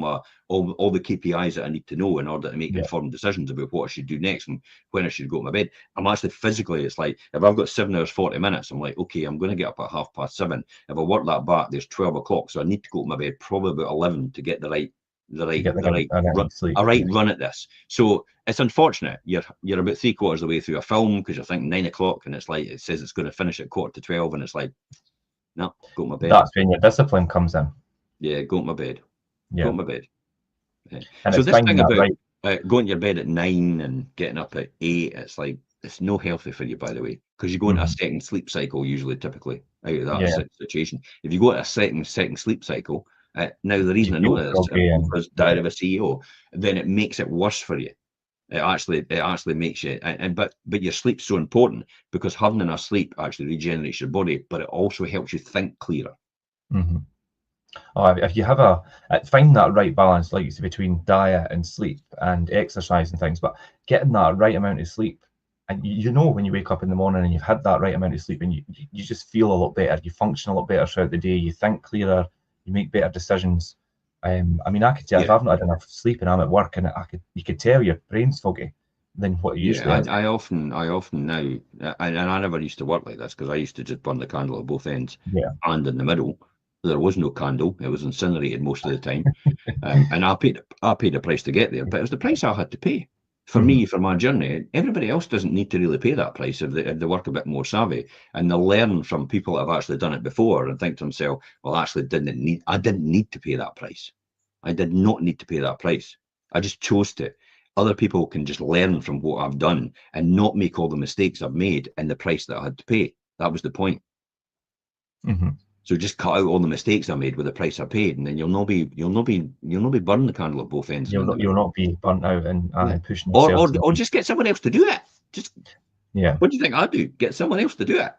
the KPIs that I need to know in order to make informed decisions about what I should do next and when I should go to my bed. I'm actually physically, it's like, if I've got 7 hours 40 minutes, I'm like, okay, I'm going to get up at 7:30. If I work that back, there's 12 o'clock, so I need to go to my bed probably about 11 to get the right to get sleep. a right run at this. So it's unfortunate. You're about 3/4 of the way through a film because you're thinking 9 o'clock, and it's like it says it's going to finish at 11:45, and it's like, no, go to my bed. That's when your discipline comes in. Yeah, go to my bed. Yeah. Go to my bed. Yeah. And so it's this thing about going to your bed at 9 and getting up at 8, it's like, it's no healthy for you, by the way, because you go into a second sleep cycle typically out of that situation. If you go into a second sleep cycle, now the reason I know this because Diary of a CEO, then it makes it worse for you. It actually makes you, but your sleep's so important because having enough sleep actually regenerates your body, but it also helps you think clearer. Mm-hmm. If you have find that right balance, like you say, between diet and sleep and exercise and things, but getting that right amount of sleep, and you know when you wake up in the morning and you've had that right amount of sleep, and you just feel a lot better, you function a lot better throughout the day, you think clearer, you make better decisions. I mean, I could tell if I've not had enough sleep and I'm at work, and you could tell your brain's foggy than what it usually is. I often now, and I never used to work like this because I used to just burn the candle at both ends, and in the middle. There was no candle; it was incinerated most of the time, and I paid a price to get there. But it was the price I had to pay for me, for my journey. Everybody else doesn't need to really pay that price if they work a bit more savvy, and they learn from people that have actually done it before and think to themselves, "Well, I didn't need to pay that price. I did not need to pay that price. I just chose to." Other people can just learn from what I've done and not make all the mistakes I've made and the price that I had to pay. That was the point. So just cut out all the mistakes I made with the price I paid, and then you'll not be burning the candle at both ends. You'll not be burnt out and pushing yourself. Or just get someone else to do it. What do you think I do? Get someone else to do it.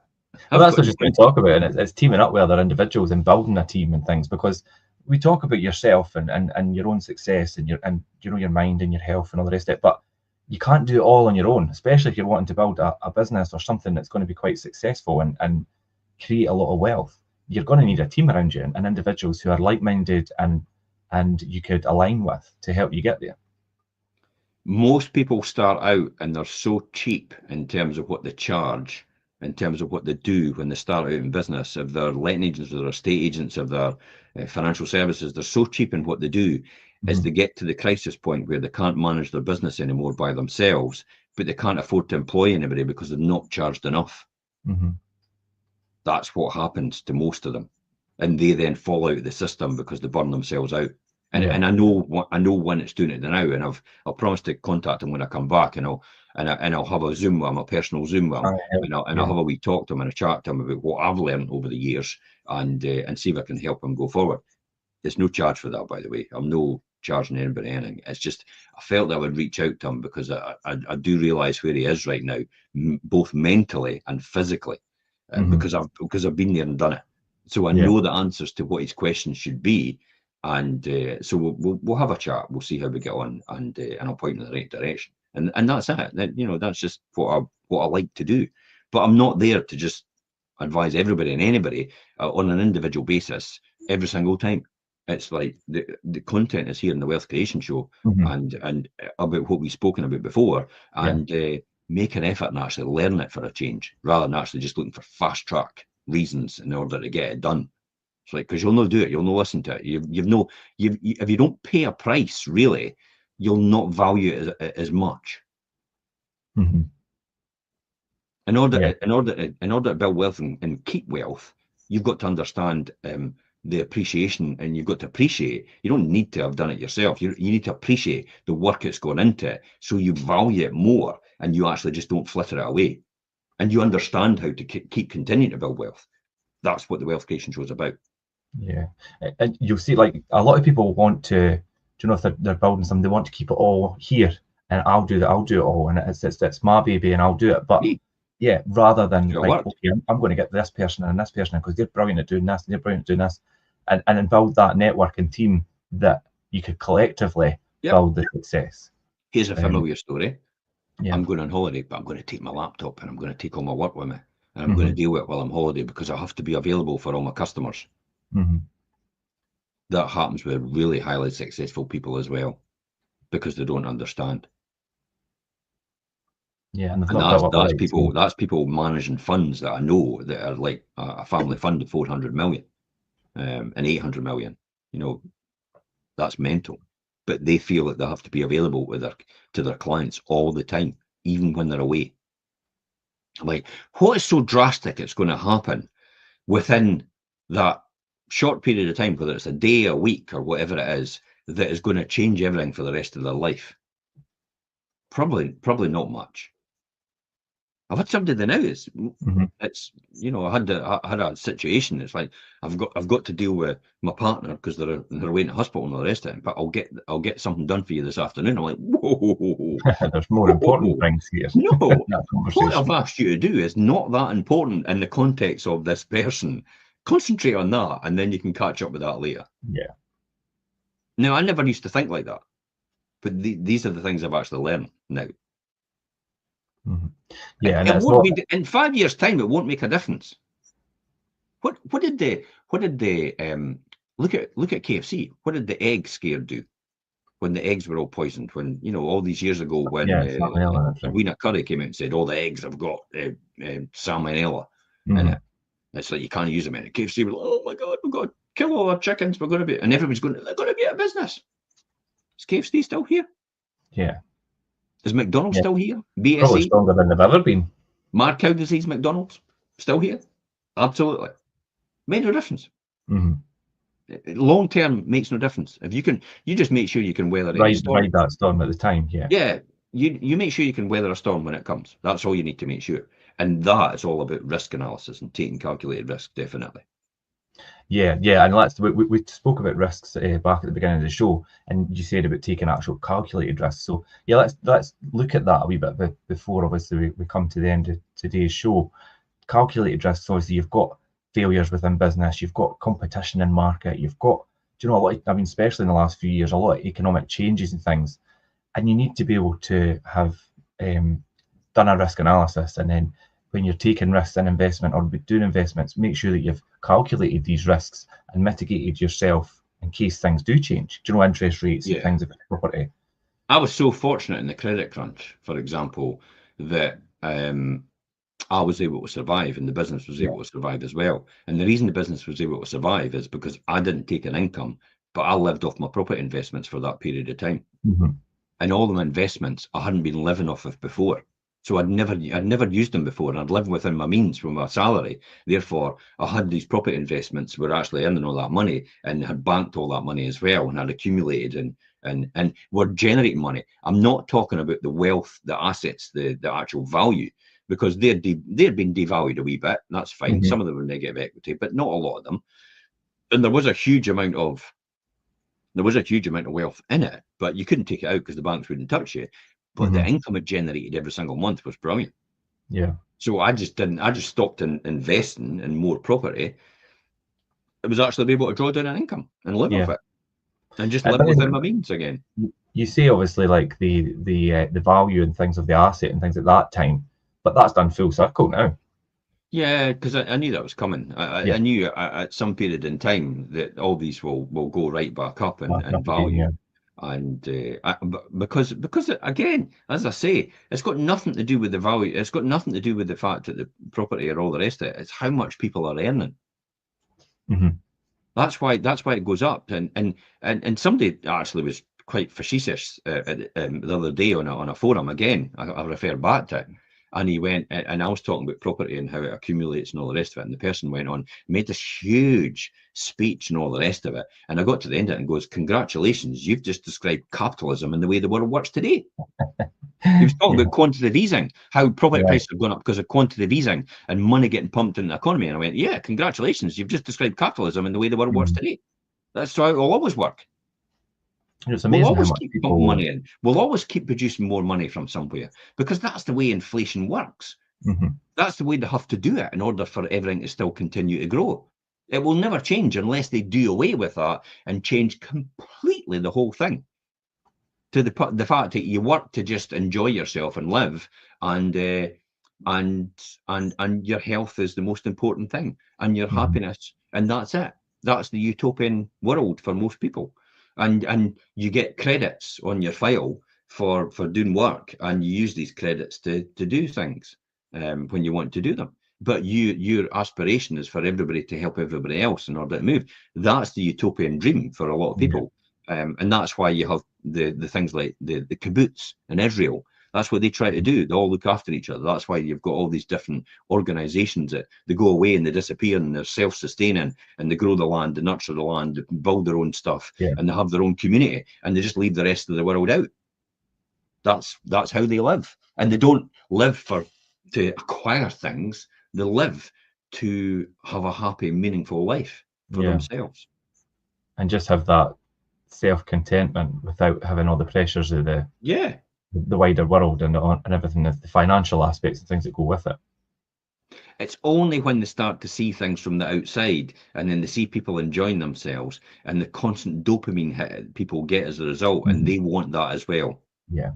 Well, that's what I was going to talk about, and it's teaming up with other individuals and building a team and things, because we talk about yourself and your own success and your mind and your health and all the rest of it, but you can't do it all on your own, especially if you're wanting to build a business or something that's going to be quite successful and create a lot of wealth. You're going to need a team around you and individuals who are like-minded and you could align with to help you get there. Most people start out and they're so cheap in terms of what they charge, in terms of what they do when they start out in business. If they're letting agents, or they're estate agents, if they're financial services, they're so cheap in what they do as they get to the crisis point where they can't manage their business anymore by themselves, but they can't afford to employ anybody because they're not charged enough. That's what happens to most of them, and they then fall out of the system because they burn themselves out. And I know when it's doing it now, and I'll promise to contact them when I come back, and I'll have a Zoom with them, a personal Zoom with them, and I'll have a wee talk to them and a chat to them about what I've learned over the years, and see if I can help them go forward. There's no charge for that, by the way. I'm no charging anybody anything. It's just I felt that I would reach out to him because I do realise where he is right now, both mentally and physically. Because I've been there and done it, so I know the answers to what his questions should be, and so we'll have a chat. We'll see how we get on, and I'll point in the right direction, and that's it. That's just what I like to do. But I'm not there to just advise everybody and anybody on an individual basis every single time. It's like the content is here in the Wealth Creation Show, and about what we've spoken about before, and. Make an effort and actually learn it for a change, rather than actually just looking for fast track reasons in order to get it done. It's like, because you'll not do it, you'll not listen to it. If you don't pay a price, really, you'll not value it as much. In order to build wealth and keep wealth, you've got to understand the appreciation, and you've got to appreciate. You don't need to have done it yourself. You need to appreciate the work that's gone into it, so you value it more, and you actually just don't flitter it away, and you understand how to keep continuing to build wealth. That's what the Wealth Creation Show is about. Yeah, and you'll see, like, a lot of people want to, if they're building something, they want to keep it all here, and I'll do it all, and it's my baby, and I'll do it. But rather than like, okay, I'm going to get this person and this person because they're brilliant at doing this, and they're brilliant at doing this, and build that network and team that you could collectively build the success. Here's a familiar story. I'm going on holiday, but I'm going to take my laptop and I'm going to take all my work with me, and I'm going to deal with it while I'm on holiday because I have to be available for all my customers. That happens with really highly successful people as well, because they don't understand. And that's people managing funds that I know that are like a family fund of 400 million and 800 million. That's mental. but they feel that they have to be available to their clients all the time, even when they're away. Like, what is so drastic it's going to happen within that short period of time, whether it's a day, a week, or whatever it is, that is going to change everything for the rest of their life? Probably not much. I've had somebody now. It's I had a situation. It's like I've got to deal with my partner because they're away in the hospital and all the rest of it. But I'll get something done for you this afternoon. I'm like, whoa. There's more important things here. No, what I've asked you to do is not that important in the context of this person. Concentrate on that, and then you can catch up with that later. Yeah. Now, I never used to think like that, but these are the things I've actually learned now. Yeah, and it won't be, in 5 years' time, it won't make a difference. What did they look at KFC? What did the egg scare do when the eggs were all poisoned? When, all these years ago, when Wiener Curry came out and said all the eggs have got salmonella in it. It's like you can't use them in it. KFC were like, oh my God, we've got to kill all our chickens. We're going to be, and everyone's going, they're going to be out of business. Is KFC still here? Yeah. Is McDonald's still here? BSE? Probably stronger than they've ever been. Mad cow disease McDonald's? Still here? Absolutely. Made no difference. Long term makes no difference. If you just make sure you can weather it. Ride that storm at the time, yeah. Yeah. You make sure you can weather a storm when it comes. That's all you need to make sure. And that is all about risk analysis and taking calculated risk, definitely. Yeah, and we spoke about risks back at the beginning of the show, and you said about taking actual calculated risks. So yeah, let's look at that a wee bit before obviously we come to the end of today's show. Calculated risks, obviously, you've got failures within business, you've got competition in market, you've got, especially in the last few years, a lot of economic changes and things, and you need to be able to have done a risk analysis, and then when you're taking risks in investment or doing investments, make sure that you've calculated these risks and mitigated yourself in case things do change. Interest rates and things of property. I was so fortunate in the credit crunch, for example, that I was able to survive, and the business was able to survive as well. And the reason the business was able to survive is because I didn't take an income, but I lived off my property investments for that period of time. And all the investments I hadn't been living off of before. So I'd never used them before, and I'd lived within my means from my salary. Therefore, I had these property investments, were actually earning all that money, and had banked all that money as well, and had accumulated and were generating money. I'm not talking about the wealth, the assets, the actual value, because they'd been devalued a wee bit. And that's fine. Some of them were negative equity, but not a lot of them. And there was a huge amount of wealth in it, but you couldn't take it out because the banks wouldn't touch you. But the income it generated every single month was brilliant. Yeah. So I just stopped investing in more property. It was actually be able to draw down an income and live off it, and just live within my means again. You say obviously like the value and things of the asset and things at that time, but that's done full circle now. Yeah, because I knew that was coming. I knew at some period in time that all these will go right back up in value. Yeah. And because again, as I say, it's got nothing to do with the value. It's got nothing to do with the fact that the property or all the rest of it. It's how much people are earning. That's why it goes up. And somebody actually was quite facetious the other day on a forum. Again, I refer back to it. And he went, and I was talking about property and how it accumulates and all the rest of it. And the person went on, made this huge speech and all the rest of it. And I got to the end of it and goes, congratulations, you've just described capitalism and the way the world works today. He was talking about quantitative easing, how property prices have gone up because of quantitative easing and money getting pumped in the economy. And I went, yeah, congratulations, you've just described capitalism and the way the world works today. That's how it will always work. It's amazing. We'll always keep pumping money in. We'll always keep producing more money from somewhere, because that's the way inflation works. That's the way they have to do it in order for everything to still continue to grow. It will never change unless they do away with that and change completely the whole thing to the fact that you work to just enjoy yourself and live, and your health is the most important thing, and your happiness, and that's it. That's the utopian world for most people. And you get credits on your file for doing work, and you use these credits to do things when you want to do them. But your aspiration is for everybody to help everybody else in order to move. That's the utopian dream for a lot of people. And that's why you have the things like the kibbutz in Israel. That's what they try to do. They all look after each other. That's why you've got all these different organizations that they go away and they disappear and they're self-sustaining and they grow the land, they nurture the land, they build their own stuff, and they have their own community and they just leave the rest of the world out. That's how they live. And they don't live to acquire things. They live to have a happy, meaningful life for themselves. And just have that self-contentment without having all the pressures of the wider world and everything, the financial aspects and things that go with it. It's only when they start to see things from the outside and then they see people enjoying themselves and the constant dopamine hit people get as a result, and they want that as well. Yeah.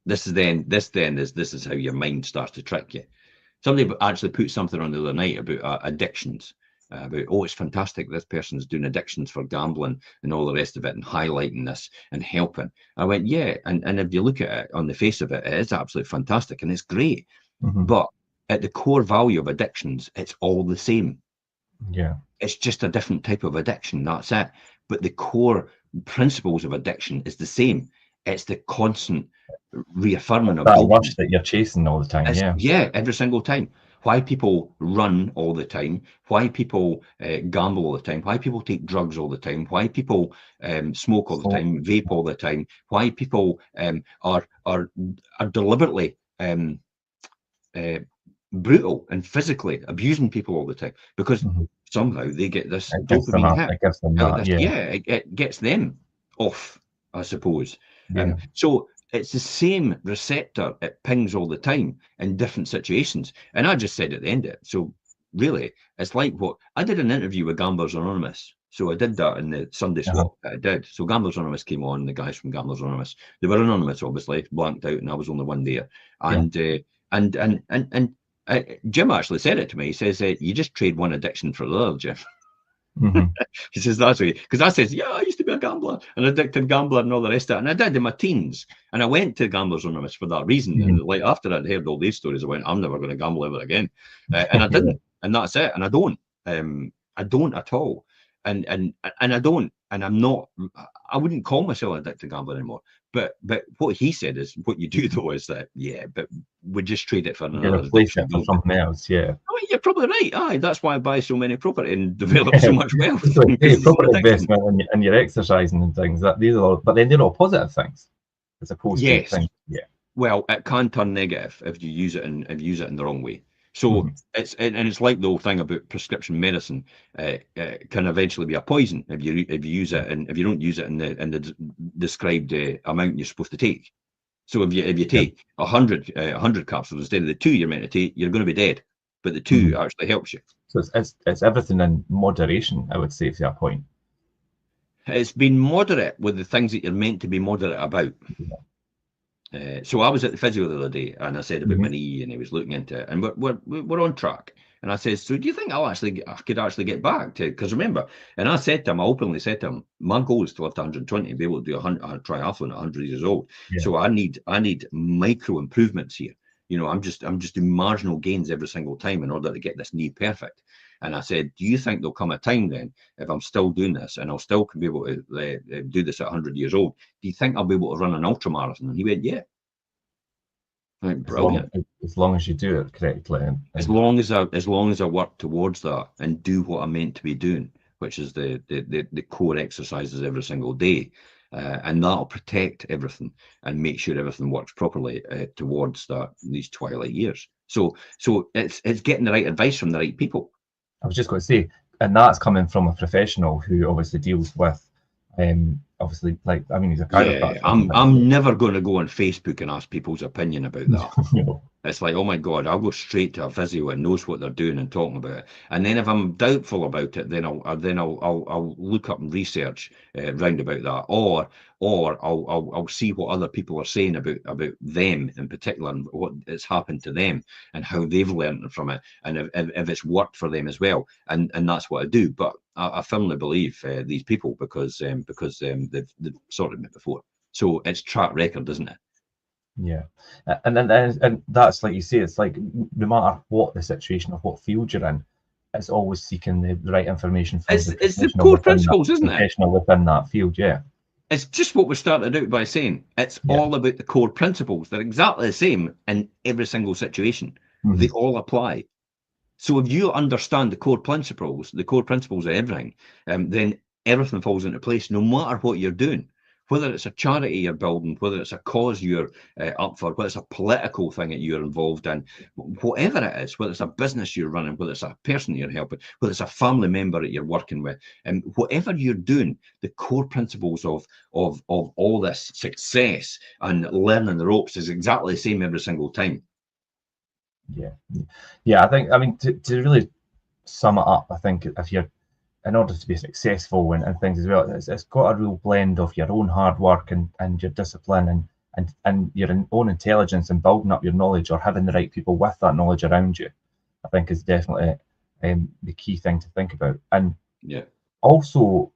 This is how your mind starts to trick you. Somebody actually put something on the other night about addictions. About, oh, it's fantastic, this person's doing addictions for gambling and all the rest of it and highlighting this and helping. I went, yeah, and if you look at it on the face of it, it is absolutely fantastic and it's great. But at the core value of addictions, it's all the same. Yeah. It's just a different type of addiction, that's it. But the core principles of addiction is the same. It's the constant reaffirming of that rush that you're chasing all the time. Yeah, every single time. Why people run all the time, why people gamble all the time, why people take drugs all the time, why people smoke all the time, vape all the time, why people are deliberately brutal and physically abusing people all the time, because somehow they get this dopamine hit. It gets them off, I suppose. So it's the same receptor, it pings all the time in different situations. And I just said at the end of it, so really, it's like what I did an interview with Gamblers Anonymous. So I did that in the Sunday swap that I did. So Gamblers Anonymous came on, the guys from Gamblers Anonymous. They were anonymous, obviously, blanked out, and I was only one there. And Jim actually said it to me. He says, you just trade one addiction for the other, Jim. He says that's way, because I says, yeah, I used to be a gambler, an addicted gambler and all the rest of it, and I did in my teens, and I went to Gamblers Anonymous for that reason. And like after I'd heard all these stories, I went, I'm never going to gamble ever again, and I didn't, and that's it. And I don't at all, and I don't, and I'm not. I wouldn't call myself an addicted gambler anymore. But what he said is, what you do though is that, but we just trade it for another. Replace it for something else, I mean, you're probably right. Aye, that's why I buy so many property and develop so much wealth. Property investment and you're exercising and things. These are all, but then they're all positive things, as opposed to things. Yeah. Well, it can turn negative if you use it in the wrong way. So it's like the whole thing about prescription medicine can eventually be a poison if you use it, and if you don't use it in the described amount you're supposed to take. So if you take 100 capsules instead of the 2 you're meant to take, you're going to be dead. But the 2 actually helps you. So it's everything in moderation, I would say, to that point. It's been moderate with the things that you're meant to be moderate about. So I was at the physio the other day, and I said about my knee, and he was looking into it, and we're on track. And I said, so do you think I could actually get back to? Because remember, and I openly said to him, my goal is to live to 120, be able to do a triathlon at 100 years old. So I need micro improvements here. You know, I'm just doing marginal gains every single time in order to get this knee perfect. And I said, do you think there'll come a time then, if I'm still doing this and I'll still be able to do this at 100 years old, do you think I'll be able to run an ultra marathon? And he went, yeah. Brilliant. As long as you do it correctly. As long as I work towards that and do what I'm meant to be doing, which is the core exercises every single day. And that'll protect everything and make sure everything works properly towards these twilight years. So it's getting the right advice from the right people. I was just going to say, and that's coming from a professional who obviously deals with, obviously, like, I mean, he's a chiropractor. I'm never going to go on Facebook and ask people's opinion about that. It's like, oh my God, I'll go straight to a physio and knows what they're doing and talking about it. And then if I'm doubtful about it, then I'll look up and research round about that, or I'll see what other people are saying about them in particular and what has happened to them and how they've learned from it, and if it's worked for them as well. And that's what I do. But I firmly believe these people because they've sorted it before. So it's track record, isn't it? Yeah, and that's like you say, it's like no matter what the situation or what field you're in, it's always seeking the right information. It's the core principles, isn't it? Professional within that field, yeah. It's just what we started out by saying. It's all about the core principles. They're exactly the same in every single situation. They all apply. So if you understand the core principles of everything, then everything falls into place, no matter what you're doing. Whether it's a charity you're building, whether it's a cause you're up for, whether it's a political thing that you're involved in, whatever it is, whether it's a business you're running, whether it's a person you're helping, whether it's a family member that you're working with, and whatever you're doing, the core principles of all this success and learning the ropes is exactly the same every single time. Yeah. I think, I mean, to really sum it up, I think if you're, in order to be successful and things as well, it's got a real blend of your own hard work and your discipline and your own intelligence and building up your knowledge, or having the right people with that knowledge around you, I think is definitely the key thing to think about. And also,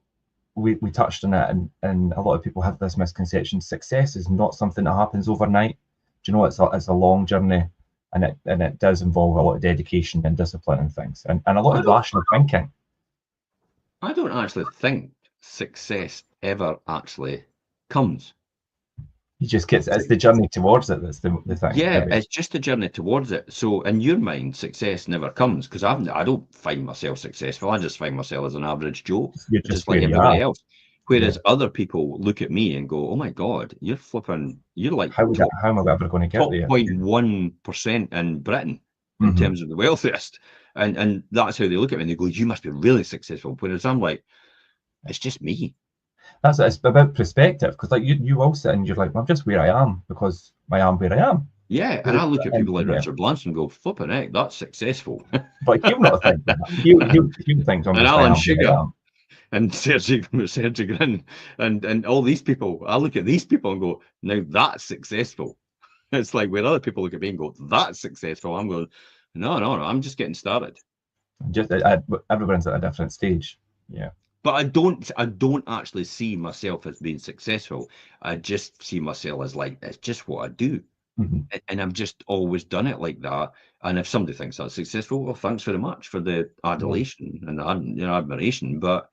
we touched on it, and a lot of people have this misconception: success is not something that happens overnight. Do you know, it's a long journey, and it does involve a lot of dedication and discipline and things, and a lot of rational thinking. I don't actually think success ever actually comes. You just get, it's the journey towards it that's the thing. Yeah, it's just the journey towards it. So in your mind, success never comes, because I don't find myself successful. I just find myself as an average Joe, just like everybody else. Whereas other people look at me and go, "Oh my God, you're like how am I ever going to get there?" 0.1% in Britain in terms of the wealthiest. And that's how they look at me, and they go, "You must be really successful." Whereas I'm like, it's just me. It's about perspective, because like you will sit and you're like, I'm just where I am because I am where I am. Yeah, and I look at people like Richard Branson and go, "Flipping heck, that's successful." But he'll not think that. He'll think, and Alan Sugar and Sergey Grin and all these people. I look at these people and go, "Now that's successful." It's like where other people look at me and go, "That's successful." I'm going, No, I'm just getting started. Just everyone's at a different stage. Yeah. But I don't actually see myself as being successful. I just see myself as like, it's just what I do. And I've just always done it like that. And if somebody thinks that's successful, well, thanks very much for the adulation and the admiration. But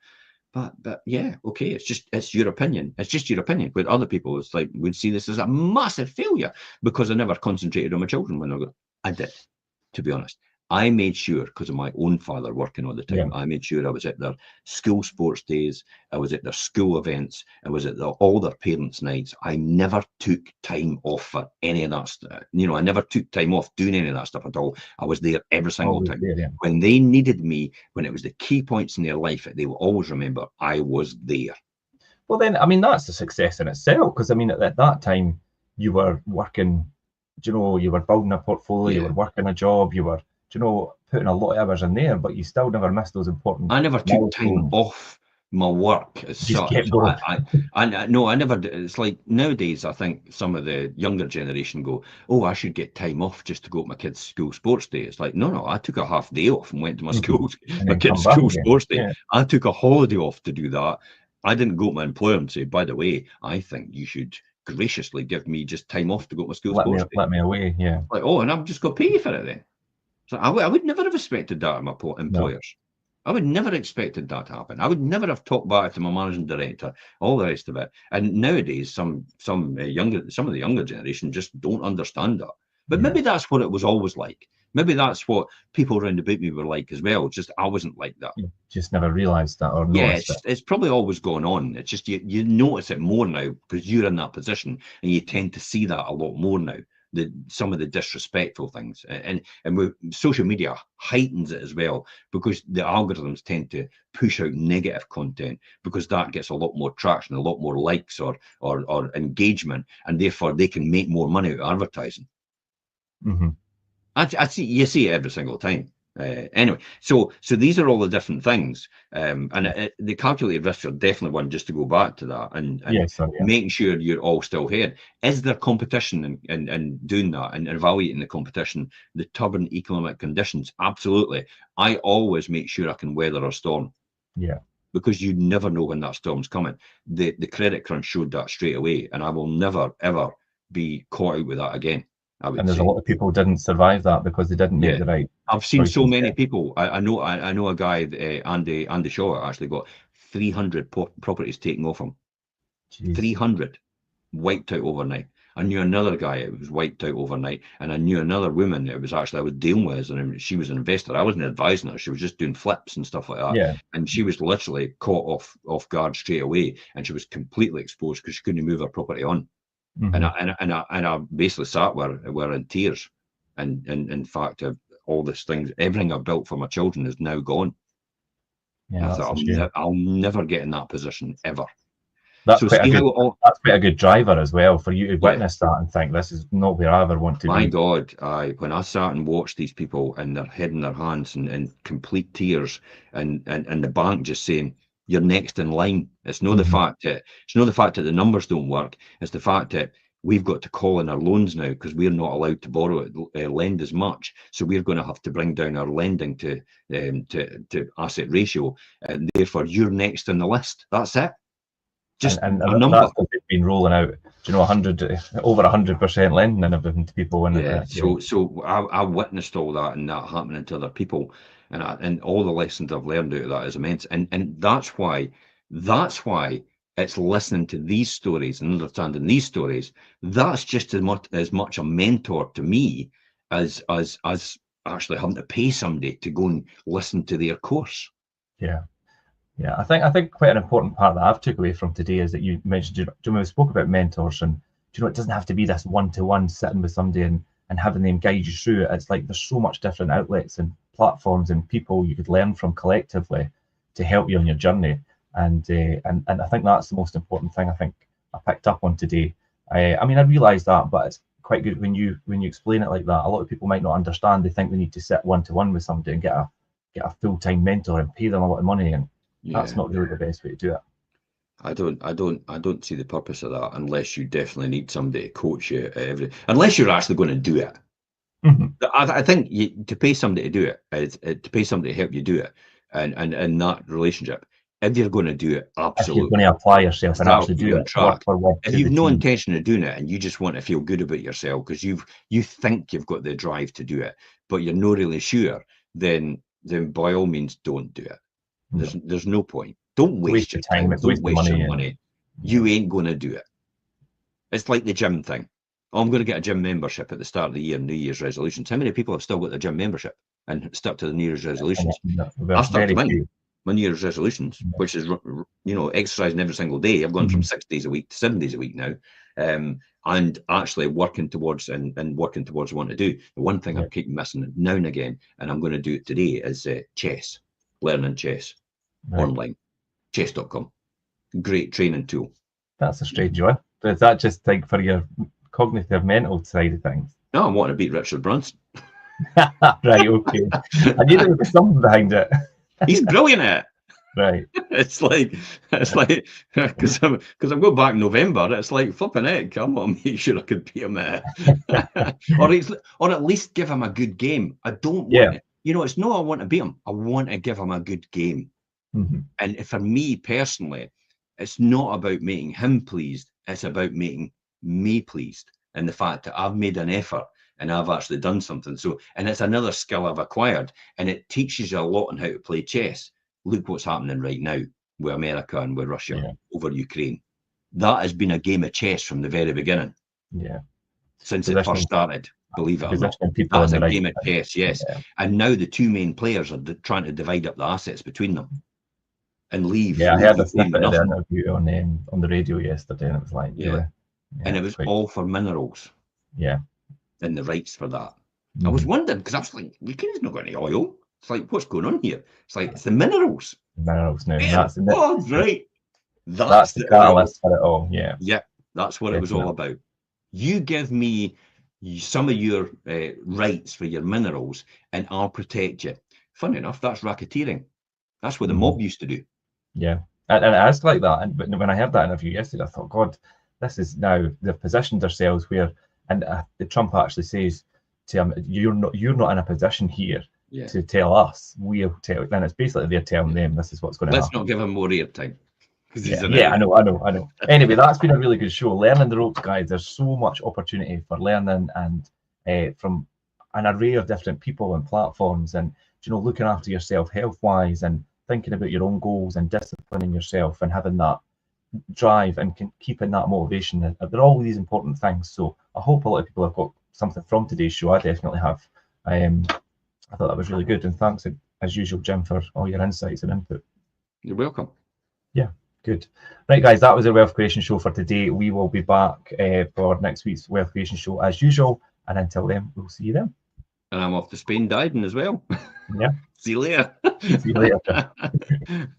yeah, okay, it's your opinion. It's just your opinion. With other people, it's like, would see this as a massive failure because I never concentrated on my children when I did, to be honest. I made sure, because of my own father working all the time, I made sure I was at their school sports days, I was at their school events, I was at all their parents' nights. I never took time off for any of that stuff. I never took time off doing any of that stuff at all. I was there every single time. When they needed me, when it was the key points in their life, they will always remember I was there. Well, then, I mean, that's a success in itself, because I mean, at that time, you were working, you were building a portfolio, you were working a job, you were putting a lot of hours in there, but you still never missed those important. I never took time off my work as such. No, I never did. It's like nowadays, I think some of the younger generation go, "Oh, I should get time off just to go to my kids' school sports day." It's like, no, I took a half day off and went to my my kids' school sports day. Yeah. I took a holiday off to do that. I didn't go to my employer and say, "By the way, I think you should graciously give me just time off to go to my school sports day." Let me away, yeah. Like, oh, and I've just got to pay you for it then. So I would never have expected that of my employers. No. I would never have expected that to happen. I would never have talked back to my managing director, all the rest of it. And nowadays, some of the younger generation just don't understand that. But maybe that's what it was always like. Maybe that's what people around about me were like as well. Just I wasn't like that. You just never realized that, or noticed it. It's probably always gone on. It's just you notice it more now because you're in that position, and you tend to see that a lot more now. Some of the disrespectful things, and with social media heightens it as well, because the algorithms tend to push out negative content, because that gets a lot more traction, a lot more likes or engagement, and therefore they can make more money out of advertising. I see, you see it every single time. Anyway, so these are all the different things, and the calculated risks are definitely one, just to go back to that, and making sure you're all still here. Is there competition and doing that and evaluating the competition, the turbulent economic conditions? Absolutely. I always make sure I can weather a storm. Yeah. Because you never know when that storm's coming. The credit crunch showed that straight away, and I will never ever be caught out with that again. And there's a lot of people didn't survive that because they didn't make the right. I've seen so many people. I know a guy, Andy Shaw, actually got 300 properties taken off him Jeez. 300 wiped out overnight. I knew another guy, it was wiped out overnight. And I knew another woman, it was actually I was dealing with, and she was an investor. I wasn't advising her. She was just doing flips and stuff like that. Yeah. And she was literally caught off guard straight away. And she was completely exposed because she couldn't move her property on. And I basically sat were in tears. And in fact, all these things, everything I built for my children is now gone. Yeah, I thought, I'll never get in that position ever. That's quite a good driver as well for you to witness that and think this is not where I ever want to be. My God, when I sat and watched these people and their head in their hands and in complete tears, and the bank just saying, "You're next in line." It's not the fact that the numbers don't work. It's the fact that we've got to call in our loans now because we're not allowed to borrow lend as much. So we're going to have to bring down our lending to asset ratio, and therefore you're next on the list. That's it. Just and a number. That's what they've been rolling out. Do you know, over 100% lending and everything to people. So I witnessed all that and that happening to other people, and all the lessons I've learned out of that is immense. And that's why it's listening to these stories and understanding these stories. That's just as much a mentor to me as actually having to pay somebody to go and listen to their course. Yeah. Yeah, I think quite an important part that I've took away from today is that you mentioned, we spoke about mentors, and it doesn't have to be this one-to-one sitting with somebody and having them guide you through it. It's like there's so much different outlets and platforms and people you could learn from collectively to help you on your journey. And I think that's the most important thing I think I picked up on today. I mean, I realise that, but it's quite good when you explain it like that. A lot of people might not understand. They think they need to sit one-to-one with somebody and get a full-time mentor and pay them a lot of money, and that's not really the best way to do it. I don't see the purpose of that unless you definitely need somebody to coach you unless you're actually going to do it. I think to pay somebody to do it, to pay somebody to help you do it, and in that relationship, if you're going to do it, absolutely. If you're going to apply yourself and actually do it. If you've no intention of doing it and you just want to feel good about yourself because you think you've got the drive to do it, but you're not really sure, then by all means don't do it. There's no point. Don't waste your time. Don't waste your money. You ain't going to do it. It's like the gym thing. Oh, I'm going to get a gym membership at the start of the year, New Year's resolutions. How many people have still got their gym membership and stuck to the New Year's resolutions? I've stuck to my New Year's resolutions, which is, exercising every single day. I've gone from 6 days a week to 7 days a week now. And actually working towards what I want to do. The one thing I keep missing now and again, and I'm going to do it today, is chess. Learning chess online, chess.com. Great training tool. That's a strange one. But is that just like for your cognitive mental side of things? No, I'm wanting to beat Richard Branson. Right, okay. I knew there was something behind it. He's brilliant at it. Right. It's like because I'm going back in November. It's like flipping heck. I want to make sure I could beat him at it, or at least give him a good game. I don't want it. It's no, I want to beat him. I want to give him a good game. And for me personally, it's not about making him pleased. It's about making me pleased. And the fact that I've made an effort and I've actually done something. And it's another skill I've acquired. And it teaches you a lot on how to play chess. Look what's happening right now with America and with Russia over Ukraine. That has been a game of chess from the very beginning. Yeah. Since it first started. Believe it or not, that's a game of chess, yes. Yeah. And now the two main players are trying to divide up the assets between them and leave. Yeah, I heard a snippet of the interview on the radio yesterday, and it was like, and it was all for minerals. Yeah, and the rights for that. I was wondering because I was like, Ukraine's not got any oil. It's like, what's going on here? It's like it's the minerals. Minerals now. Right. That's the catalyst for it all. Yeah. Yeah, that's what it was all about. You give me some of your rights for your minerals and I'll protect you. Funny enough, that's racketeering. That's what the mob used to do. Yeah, and it is like that. But when I heard that interview yesterday, I thought, God, this is now they've positioned themselves where, and Trump actually says to him, you're not in a position here to tell us. We'll tell. Then it's basically they're telling them this is what's going to happen. Let's not give him more airtime. Yeah, I know. Anyway, that's been a really good show. Learning the ropes, guys. There's so much opportunity for learning and from an array of different people and platforms, and looking after yourself health-wise and thinking about your own goals and disciplining yourself and having that drive and keeping that motivation. They're all these important things. So I hope a lot of people have got something from today's show. I definitely have. I thought that was really good, and thanks as usual, Jim, for all your insights and input. You're welcome. Yeah, good. Right, guys, that was our wealth creation show for today. We will be back for next week's wealth creation show as usual, and until then, we'll see you then. And I'm off to Spain diving as well. Yeah. See you later. See you later.